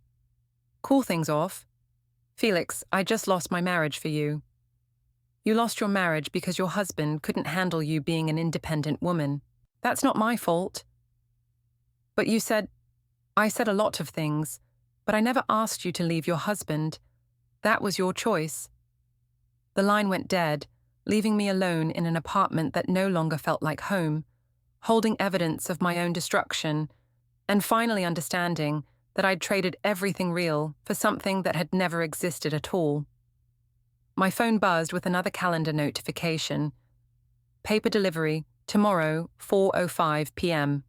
"Cool things off?" "Felix, I just lost my marriage for you." "You lost your marriage because your husband couldn't handle you being an independent woman. That's not my fault." "But you said..." "I said a lot of things, but I never asked you to leave your husband. That was your choice." The line went dead, leaving me alone in an apartment that no longer felt like home, holding evidence of my own destruction, and finally understanding that I'd traded everything real for something that had never existed at all. My phone buzzed with another calendar notification. "Paper delivery, tomorrow, 4:05 p.m.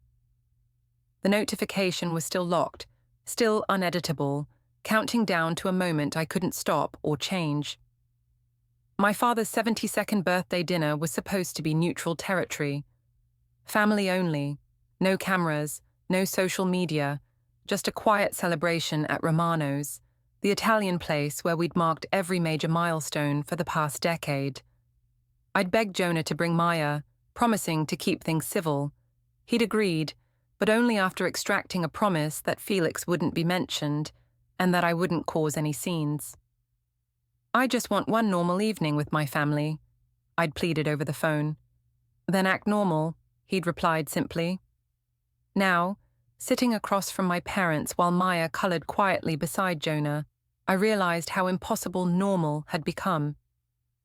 The notification was still locked, still uneditable, counting down to a moment I couldn't stop or change. My father's 72nd birthday dinner was supposed to be neutral territory. Family only, no cameras, no social media, just a quiet celebration at Romano's, the Italian place where we'd marked every major milestone for the past decade. I'd begged Jonah to bring Maya, promising to keep things civil. He'd agreed, but only after extracting a promise that Felix wouldn't be mentioned and that I wouldn't cause any scenes. "I just want one normal evening with my family," I'd pleaded over the phone. "Then act normal," he'd replied simply. Now, Sitting across from my parents while Maya colored quietly beside Jonah, I realized how impossible normal had become.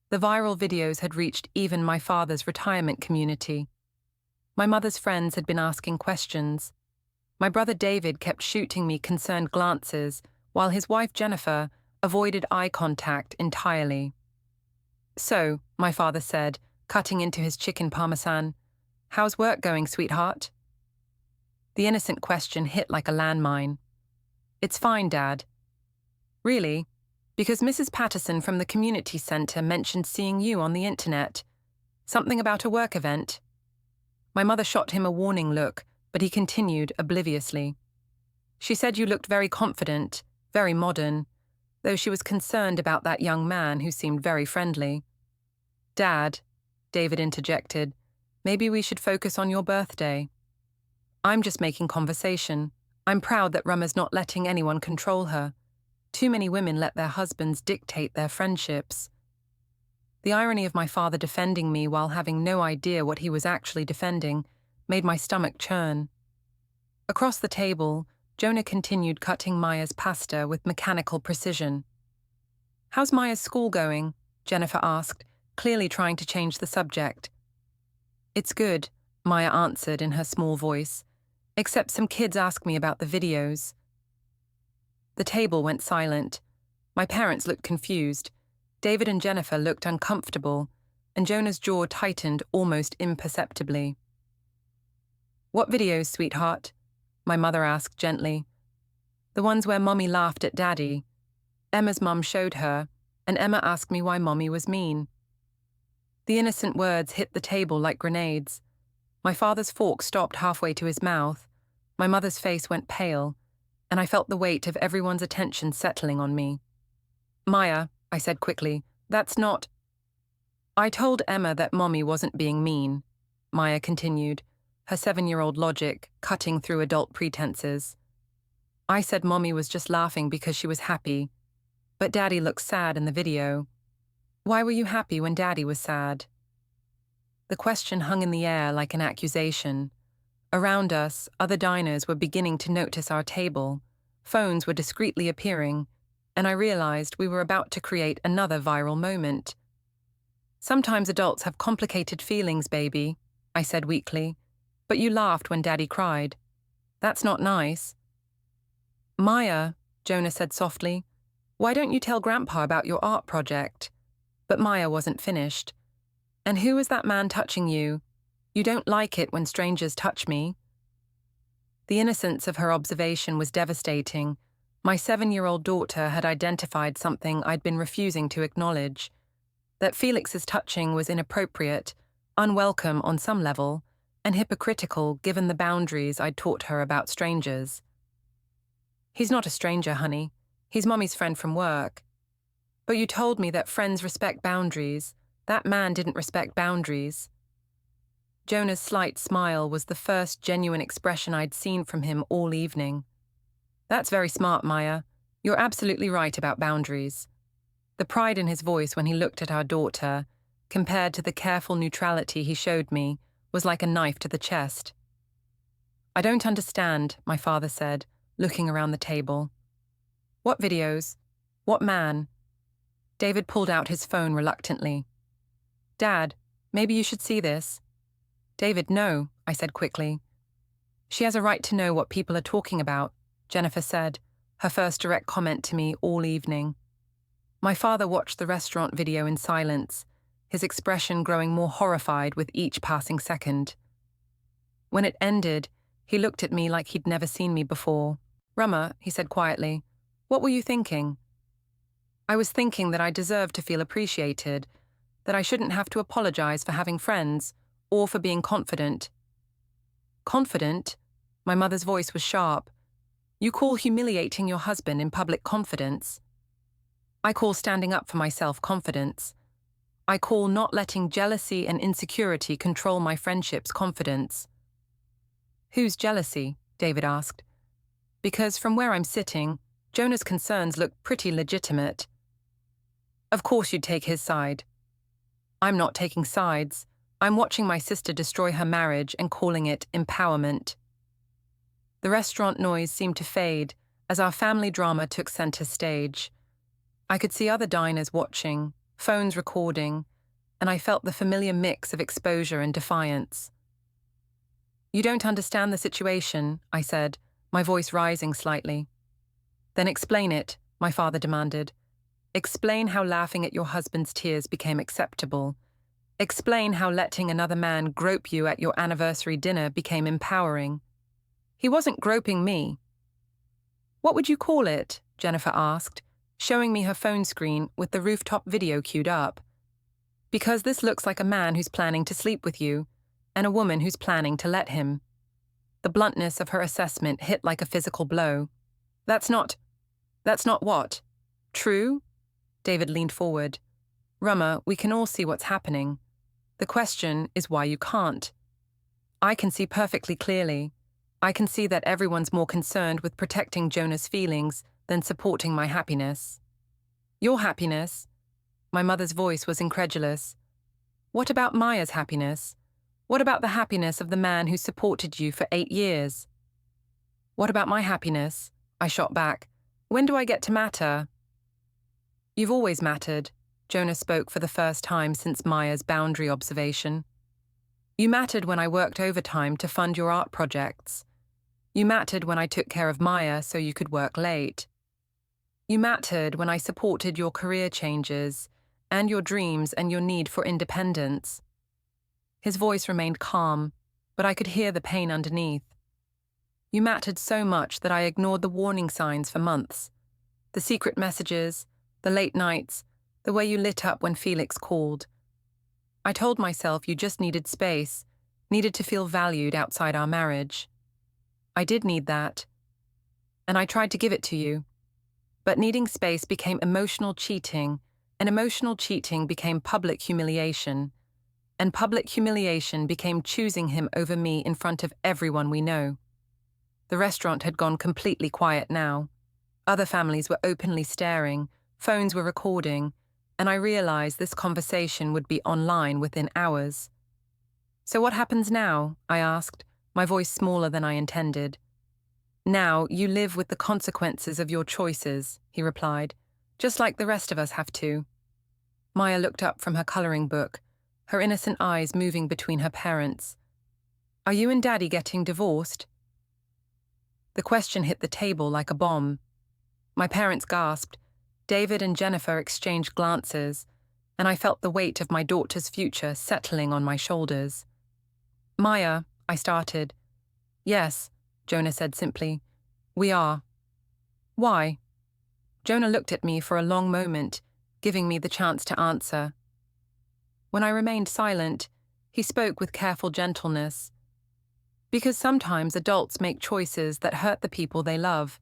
The viral videos had reached even my father's retirement community. My mother's friends had been asking questions. My brother David kept shooting me concerned glances, while his wife Jennifer avoided eye contact entirely. "So," my father said, cutting into his chicken parmesan, "how's work going, sweetheart?" The innocent question hit like a landmine. "It's fine, Dad." "Really? Because Mrs. Patterson from the community centre mentioned seeing you on the internet. Something about a work event?" My mother shot him a warning look, but he continued obliviously. "She said you looked very confident, very modern, though she was concerned about that young man who seemed very friendly." "Dad," David interjected, "maybe we should focus on your birthday." "I'm just making conversation. I'm proud that Rumma's not letting anyone control her. Too many women let their husbands dictate their friendships." The irony of my father defending me while having no idea what he was actually defending made my stomach churn. Across the table, Jonah continued cutting Maya's pasta with mechanical precision. "How's Maya's school going?" Jennifer asked, clearly trying to change the subject. "It's good," Maya answered in her small voice, "except some kids ask me about the videos." The table went silent. My parents looked confused. David and Jennifer looked uncomfortable, and Jonah's jaw tightened almost imperceptibly. "What videos, sweetheart?" my mother asked gently. "The ones where Mommy laughed at Daddy. Emma's mum showed her, and Emma asked me why Mommy was mean." The innocent words hit the table like grenades. My father's fork stopped halfway to his mouth. My mother's face went pale, and I felt the weight of everyone's attention settling on me. "Maya," I said quickly, "that's not—" "I told Emma that Mommy wasn't being mean," Maya continued, her 7-year-old logic cutting through adult pretenses. "I said Mommy was just laughing because she was happy. But Daddy looked sad in the video. Why were you happy when Daddy was sad?" The question hung in the air like an accusation. Around us, other diners were beginning to notice our table. Phones were discreetly appearing, and I realized we were about to create another viral moment. "Sometimes adults have complicated feelings, baby," I said weakly. "But you laughed when Daddy cried. That's not nice." "Maya," Jonah said softly, "why don't you tell Grandpa about your art project?" But Maya wasn't finished. "And who is that man touching you? You don't like it when strangers touch me." The innocence of her observation was devastating. My 7-year-old daughter had identified something I'd been refusing to acknowledge. That Felix's touching was inappropriate, unwelcome on some level, and hypocritical given the boundaries I'd taught her about strangers. "He's not a stranger, honey. He's Mommy's friend from work." "But you told me that friends respect boundaries. That man didn't respect boundaries." Jonah's slight smile was the first genuine expression I'd seen from him all evening. "That's very smart, Maya. You're absolutely right about boundaries." The pride in his voice when he looked at our daughter, compared to the careful neutrality he showed me, was like a knife to the chest. "I don't understand," my father said, looking around the table. "What videos? What man?" David pulled out his phone reluctantly. "Dad, maybe you should see this." "David, no," I said quickly. "She has a right to know what people are talking about," Jennifer said, her first direct comment to me all evening. My father watched the restaurant video in silence, his expression growing more horrified with each passing second. When it ended, he looked at me like he'd never seen me before. "Rumma," he said quietly, "what were you thinking?" "I was thinking that I deserved to feel appreciated, that I shouldn't have to apologize for having friends, or for being confident." "Confident?" My mother's voice was sharp. "You call humiliating your husband in public confidence?" "I call standing up for myself confidence. I call not letting jealousy and insecurity control my friendships confidence." "Whose jealousy?" David asked. Because from where I'm sitting, Jonah's concerns look pretty legitimate. "Of course you'd take his side." "I'm not taking sides. I'm watching my sister destroy her marriage and calling it empowerment." The restaurant noise seemed to fade as our family drama took center stage. I could see other diners watching, phones recording, and I felt the familiar mix of exposure and defiance. "You don't understand the situation," I said, my voice rising slightly. "Then explain it," my father demanded. "Explain how laughing at your husband's tears became acceptable. Explain how letting another man grope you at your anniversary dinner became empowering. He wasn't groping me." "What would you call it?" Jennifer asked, showing me her phone screen with the rooftop video queued up. "Because this looks like a man who's planning to sleep with you, and a woman who's planning to let him." The bluntness of her assessment hit like a physical blow. That's not what? True?" David leaned forward. "Rama, we can all see what's happening. The question is why you can't. I can see perfectly clearly. I can see that everyone's more concerned with protecting Jonah's feelings than supporting my happiness." "Your happiness?" My mother's voice was incredulous. "What about Maya's happiness? What about the happiness of the man who supported you for 8 years?" "What about my happiness?" I shot back. "When do I get to matter?" "You've always mattered," Jonah spoke for the first time since Maya's boundary observation. "You mattered when I worked overtime to fund your art projects. You mattered when I took care of Maya so you could work late. You mattered when I supported your career changes and your dreams and your need for independence." His voice remained calm, but I could hear the pain underneath. "You mattered so much that I ignored the warning signs for months. The secret messages, the late nights, the way you lit up when Felix called. I told myself you just needed space, needed to feel valued outside our marriage. I did need that. And I tried to give it to you. But needing space became emotional cheating, and emotional cheating became public humiliation. And public humiliation became choosing him over me in front of everyone we know." The restaurant had gone completely quiet now. Other families were openly staring, phones were recording, and I realized this conversation would be online within hours. "So what happens now?" I asked, my voice smaller than I intended. "Now you live with the consequences of your choices," he replied, "just like the rest of us have to." Maya looked up from her coloring book, her innocent eyes moving between her parents. "Are you and Daddy getting divorced?" The question hit the table like a bomb. My parents gasped. David and Jennifer exchanged glances, and I felt the weight of my daughter's future settling on my shoulders. "Maya," I started. "Yes," Jonah said simply. "We are." "Why?" Jonah looked at me for a long moment, giving me the chance to answer. When I remained silent, he spoke with careful gentleness. "Because sometimes adults make choices that hurt the people they love.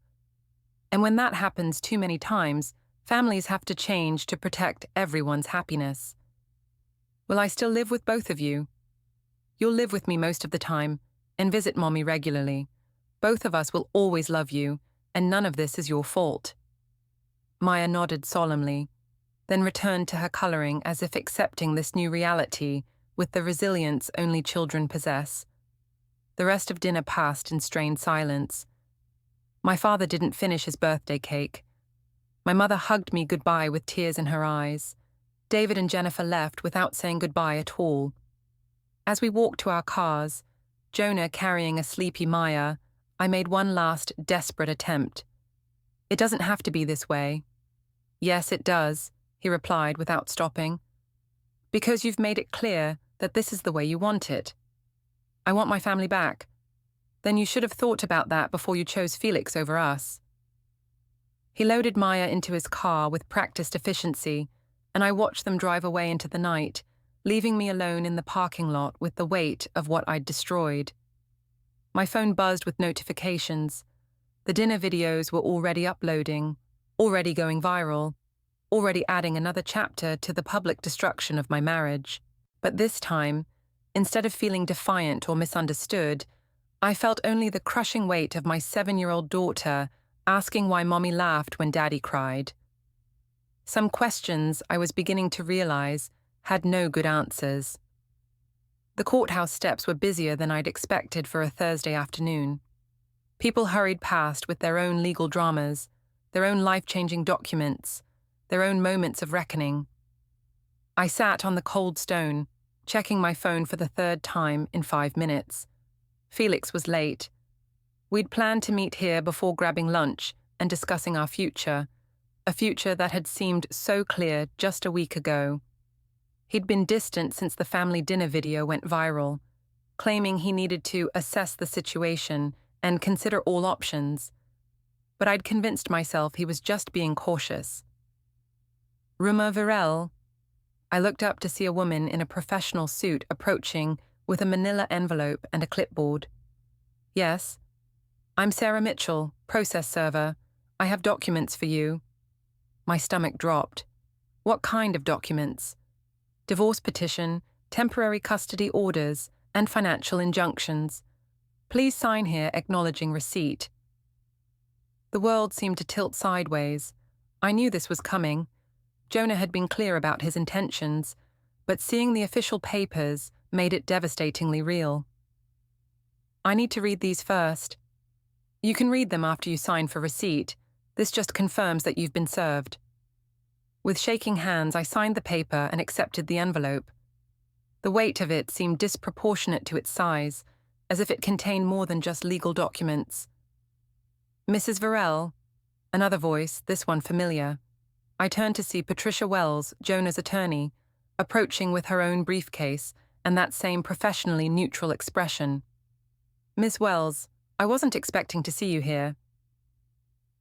And when that happens too many times, families have to change to protect everyone's happiness. Will I still live with both of you? You'll live with me most of the time and visit Mommy regularly. Both of us will always love you, and none of this is your fault." Maya nodded solemnly, then returned to her coloring as if accepting this new reality with the resilience only children possess. The rest of dinner passed in strained silence. My father didn't finish his birthday cake. My mother hugged me goodbye with tears in her eyes. David and Jennifer left without saying goodbye at all. As we walked to our cars, Jonah carrying a sleepy Maya, I made one last desperate attempt. "It doesn't have to be this way." "Yes, it does," he replied without stopping. "Because you've made it clear that this is the way you want it." "I want my family back." "Then you should have thought about that before you chose Felix over us." He loaded Maya into his car with practiced efficiency, and I watched them drive away into the night, leaving me alone in the parking lot with the weight of what I'd destroyed. My phone buzzed with notifications. The dinner videos were already uploading, already going viral, already adding another chapter to the public destruction of my marriage. But this time, instead of feeling defiant or misunderstood, I felt only the crushing weight of my 7-year-old daughter asking why Mommy laughed when Daddy cried. Some questions, I was beginning to realize, had no good answers. The courthouse steps were busier than I'd expected for a Thursday afternoon. People hurried past with their own legal dramas, their own life-changing documents, their own moments of reckoning. I sat on the cold stone, checking my phone for the third time in 5 minutes. Felix was late. We'd planned to meet here before grabbing lunch and discussing our future, a future that had seemed so clear just a week ago. He'd been distant since the family dinner video went viral, claiming he needed to assess the situation and consider all options. But I'd convinced myself he was just being cautious. Rumor Virel. I looked up to see a woman in a professional suit approaching with a manila envelope and a clipboard. Yes. I'm Sarah Mitchell, process server. I have documents for you. My stomach dropped. What kind of documents? Divorce petition, temporary custody orders, and financial injunctions. Please sign here acknowledging receipt. The world seemed to tilt sideways. I knew this was coming. Jonah had been clear about his intentions, but seeing the official papers made it devastatingly real. I need to read these first. You can read them after you sign for receipt. This just confirms that you've been served. With shaking hands, I signed the paper and accepted the envelope. The weight of it seemed disproportionate to its size, as if it contained more than just legal documents. Mrs. Virel, another voice, this one familiar. I turned to see Patricia Wells, Jonah's attorney, approaching with her own briefcase and that same professionally neutral expression. Miss Wells, I wasn't expecting to see you here.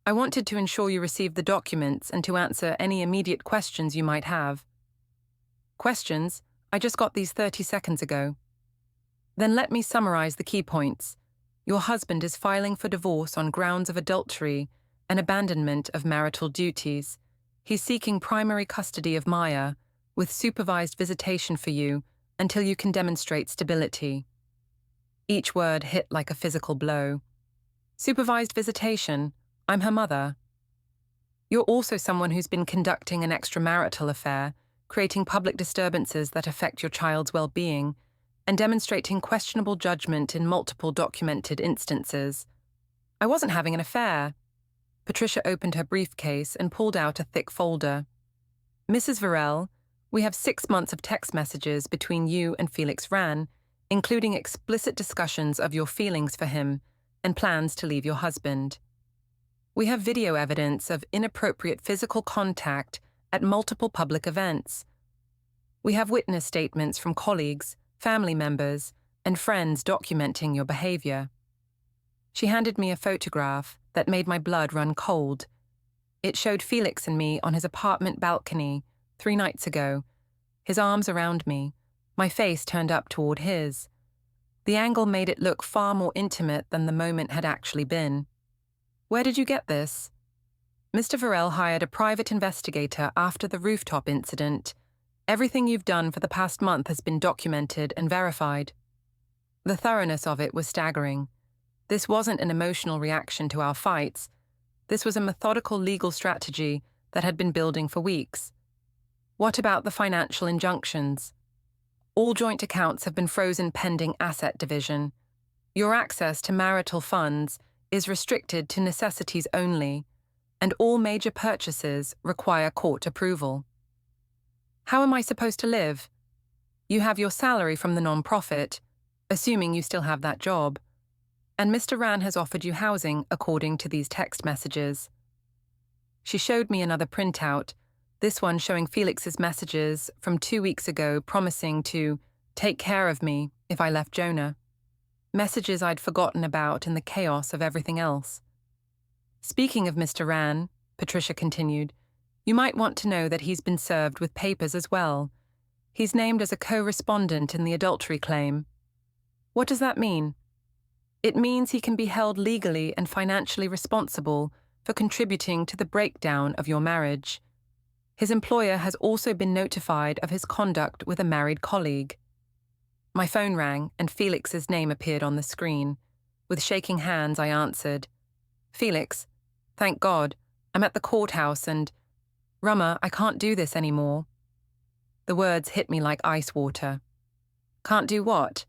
I wanted to ensure you received the documents and to answer any immediate questions you might have. Questions? I just got these 30 seconds ago. Then let me summarize the key points. Your husband is filing for divorce on grounds of adultery and abandonment of marital duties. He's seeking primary custody of Maya, with supervised visitation for you until you can demonstrate stability. Each word hit like a physical blow. Supervised visitation? I'm her mother. You're also someone who's been conducting an extramarital affair, creating public disturbances that affect your child's well-being, and demonstrating questionable judgment in multiple documented instances. I wasn't having an affair. Patricia opened her briefcase and pulled out a thick folder. Mrs. Virel, we have 6 months of text messages between you and Felix Ran, including explicit discussions of your feelings for him and plans to leave your husband. We have video evidence of inappropriate physical contact at multiple public events. We have witness statements from colleagues, family members, and friends documenting your behavior. She handed me a photograph that made my blood run cold. It showed Felix and me on his apartment balcony 3 nights ago, his arms around me, my face turned up toward his. The angle made it look far more intimate than the moment had actually been. Where did you get this? Mr. Virel hired a private investigator after the rooftop incident. Everything you've done for the past month has been documented and verified. The thoroughness of it was staggering. This wasn't an emotional reaction to our fights. This was a methodical legal strategy that had been building for weeks. What about the financial injunctions? All joint accounts have been frozen pending asset division. Your access to marital funds is restricted to necessities only, and all major purchases require court approval. How am I supposed to live? You have your salary from the non-profit, assuming you still have that job, and Mr. Ran has offered you housing according to these text messages. She showed me another printout, this one showing Felix's messages from 2 weeks ago promising to take care of me if I left Jonah. Messages I'd forgotten about in the chaos of everything else. Speaking of Mr. Ran, Patricia continued, you might want to know that he's been served with papers as well. He's named as a co-respondent in the adultery claim. What does that mean? It means he can be held legally and financially responsible for contributing to the breakdown of your marriage. His employer has also been notified of his conduct with a married colleague. My phone rang and Felix's name appeared on the screen. With shaking hands, I answered. Felix, thank God, I'm at the courthouse and... Rummer, I can't do this anymore. The words hit me like ice water. Can't do what?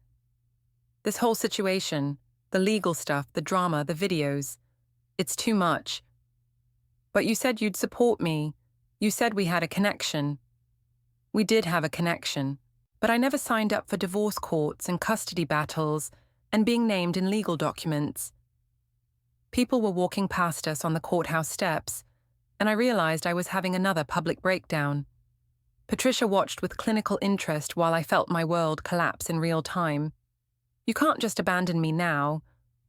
This whole situation, The legal stuff, the drama, the videos. It's too much. But you said you'd support me. You said we had a connection. We did have a connection, but I never signed up for divorce courts and custody battles and being named in legal documents. People were walking past us on the courthouse steps, and I realized I was having another public breakdown. Patricia watched with clinical interest while I felt my world collapse in real time. You can't just abandon me now.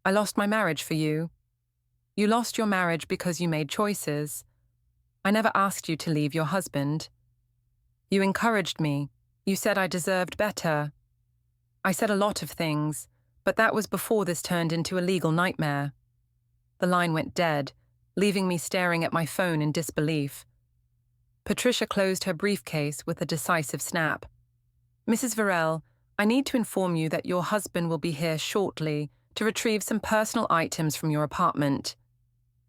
I lost my marriage for you. You lost your marriage because you made choices. I never asked you to leave your husband. You encouraged me. You said I deserved better. I said a lot of things, but that was before this turned into a legal nightmare. The line went dead, leaving me staring at my phone in disbelief. Patricia closed her briefcase with a decisive snap. Mrs. Varel, I need to inform you that your husband will be here shortly to retrieve some personal items from your apartment.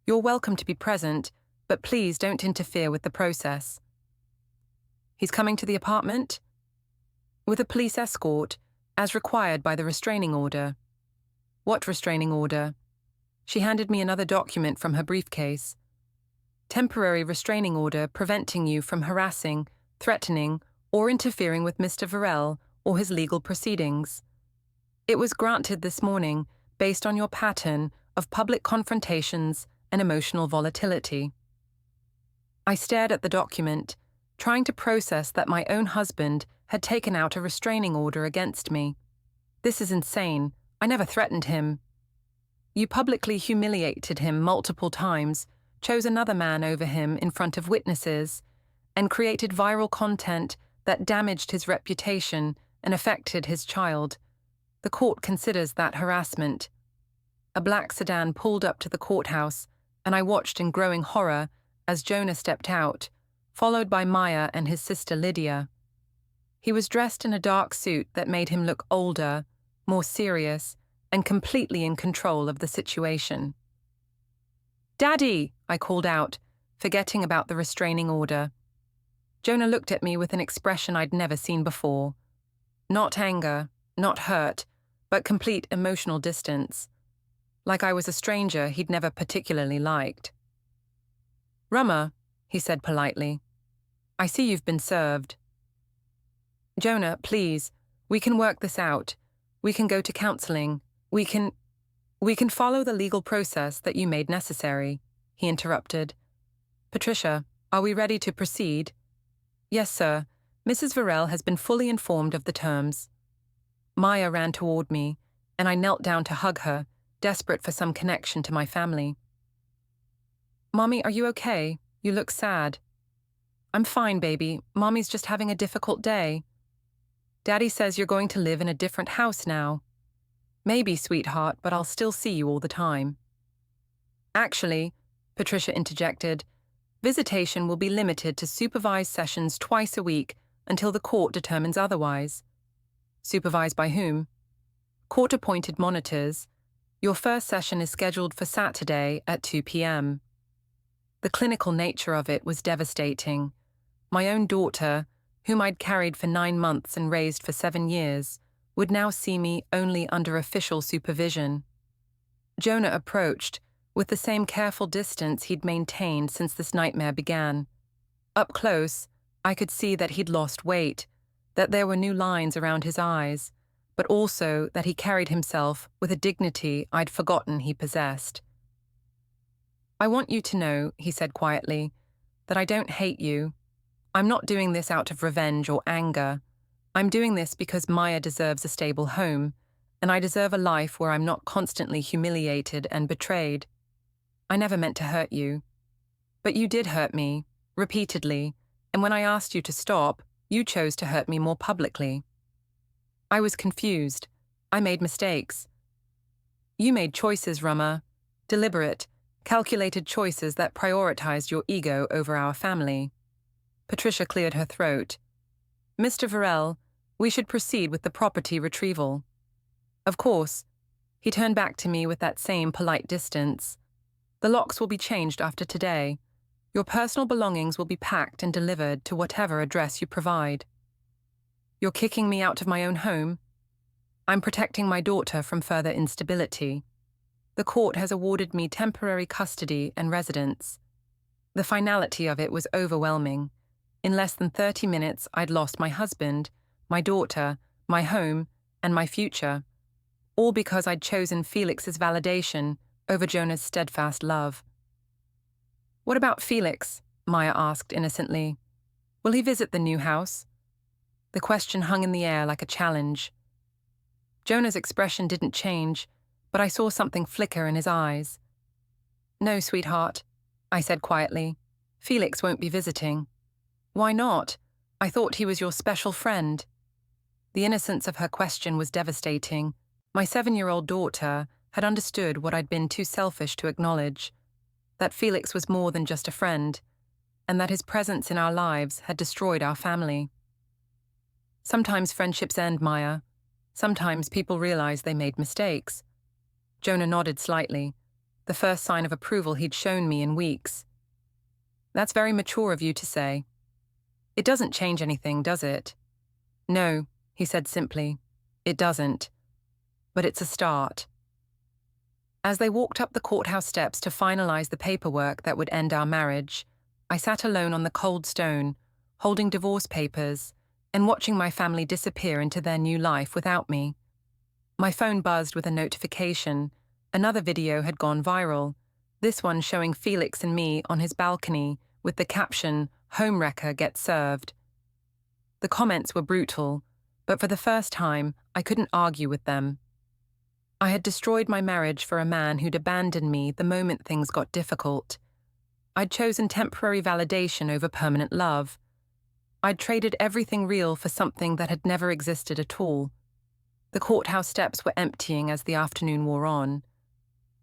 You're welcome to be present, but please don't interfere with the process. He's coming to the apartment? With a police escort, as required by the restraining order. What restraining order? She handed me another document from her briefcase. Temporary restraining order preventing you from harassing, threatening, or interfering with Mr. Varel or his legal proceedings. It was granted this morning based on your pattern of public confrontations and emotional volatility. I stared at the document, trying to process that my own husband had taken out a restraining order against me. This is insane. I never threatened him. You publicly humiliated him multiple times, chose another man over him in front of witnesses, and created viral content that damaged his reputation and affected his child. The court considers that harassment. A black sedan pulled up to the courthouse, and I watched in growing horror as Jonah stepped out, followed by Maya and his sister Lydia. He was dressed in a dark suit that made him look older, more serious, and completely in control of the situation. "Daddy!" I called out, forgetting about the restraining order. Jonah looked at me with an expression I'd never seen before. Not anger, not hurt, but complete emotional distance. Like I was a stranger he'd never particularly liked. "Rummer," he said politely, "I see you've been served." "Jonah, please, we can work this out. We can go to counseling. We can follow the legal process that you made necessary," he interrupted. "Patricia, are we ready to proceed?" "Yes, sir. Mrs. Varel has been fully informed of the terms." Maya ran toward me, and I knelt down to hug her, desperate for some connection to my family. "Mommy, are you okay? You look sad." "I'm fine, baby. Mommy's just having a difficult day." "Daddy says you're going to live in a different house now." "Maybe, sweetheart, but I'll still see you all the time." "Actually," Patricia interjected, "visitation will be limited to supervised sessions twice a week until the court determines otherwise." "Supervised by whom?" "Court-appointed monitors. Your first session is scheduled for Saturday at 2 p.m. The clinical nature of it was devastating. My own daughter, whom I'd carried for 9 months and raised for 7 years, would now see me only under official supervision. Jonah approached, with the same careful distance he'd maintained since this nightmare began. Up close, I could see that he'd lost weight, that there were new lines around his eyes, but also that he carried himself with a dignity I'd forgotten he possessed. "I want you to know," he said quietly, "that I don't hate you. I'm not doing this out of revenge or anger. I'm doing this because Maya deserves a stable home, and I deserve a life where I'm not constantly humiliated and betrayed. I never meant to hurt you. But you did hurt me, repeatedly, and when I asked you to stop, you chose to hurt me more publicly. I was confused. I made mistakes. You made choices, Rummer. Deliberate, calculated choices that prioritized your ego over our family." Patricia cleared her throat. "Mr. Varel, we should proceed with the property retrieval." "Of course." He turned back to me with that same polite distance. "The locks will be changed after today. Your personal belongings will be packed and delivered to whatever address you provide." "You're kicking me out of my own home?" I'm protecting my daughter from further instability. The court has awarded me temporary custody and residence. The finality of it was overwhelming. In less than 30 minutes, I'd lost my husband, my daughter, my home, and my future, all because I'd chosen Felix's validation over Jonah's steadfast love. "What about Felix?" Maya asked innocently. "Will he visit the new house?" The question hung in the air like a challenge. Jonah's expression didn't change, but I saw something flicker in his eyes. "No, sweetheart," I said quietly. "Felix won't be visiting." "Why not? I thought he was your special friend." The innocence of her question was devastating. My 7-year-old daughter had understood what I'd been too selfish to acknowledge, that Felix was more than just a friend, and that his presence in our lives had destroyed our family. Sometimes friendships end, Maya. Sometimes people realize they made mistakes. Jonah nodded slightly, the first sign of approval he'd shown me in weeks. "That's very mature of you to say. It doesn't change anything, does it?" "No," he said simply. "It doesn't. But it's a start." As they walked up the courthouse steps to finalize the paperwork that would end our marriage, I sat alone on the cold stone, holding divorce papers and watching my family disappear into their new life without me. My phone buzzed with a notification. Another video had gone viral, this one showing Felix and me on his balcony with the caption, "Homewrecker gets served." The comments were brutal, but for the first time, I couldn't argue with them. I had destroyed my marriage for a man who'd abandoned me the moment things got difficult. I'd chosen temporary validation over permanent love. I'd traded everything real for something that had never existed at all. The courthouse steps were emptying as the afternoon wore on,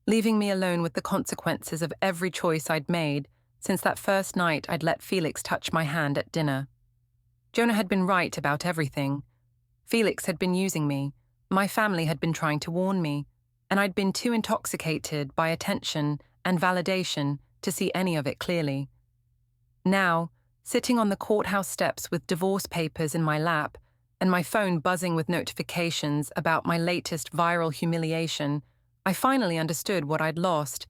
leaving me alone with the consequences of every choice I'd made since that first night I'd let Felix touch my hand at dinner. Jonah had been right about everything. Felix had been using me. My family had been trying to warn me, and I'd been too intoxicated by attention and validation to see any of it clearly. Now, sitting on the courthouse steps with divorce papers in my lap and my phone buzzing with notifications about my latest viral humiliation, I finally understood what I'd lost.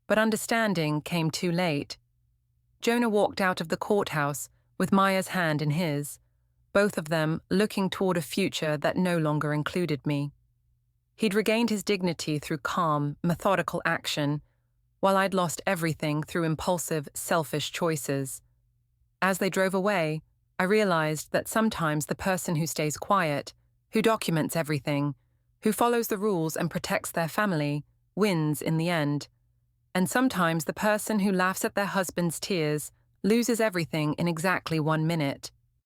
But understanding came too late. Jonah walked out of the courthouse with Maya's hand in his, both of them looking toward a future that no longer included me. He'd regained his dignity through calm, methodical action, while I'd lost everything through impulsive, selfish choices. As they drove away, I realized that sometimes the person who stays quiet, who documents everything, who follows the rules and protects their family, wins in the end. And sometimes the person who laughs at their husband's tears loses everything in exactly 1 minute.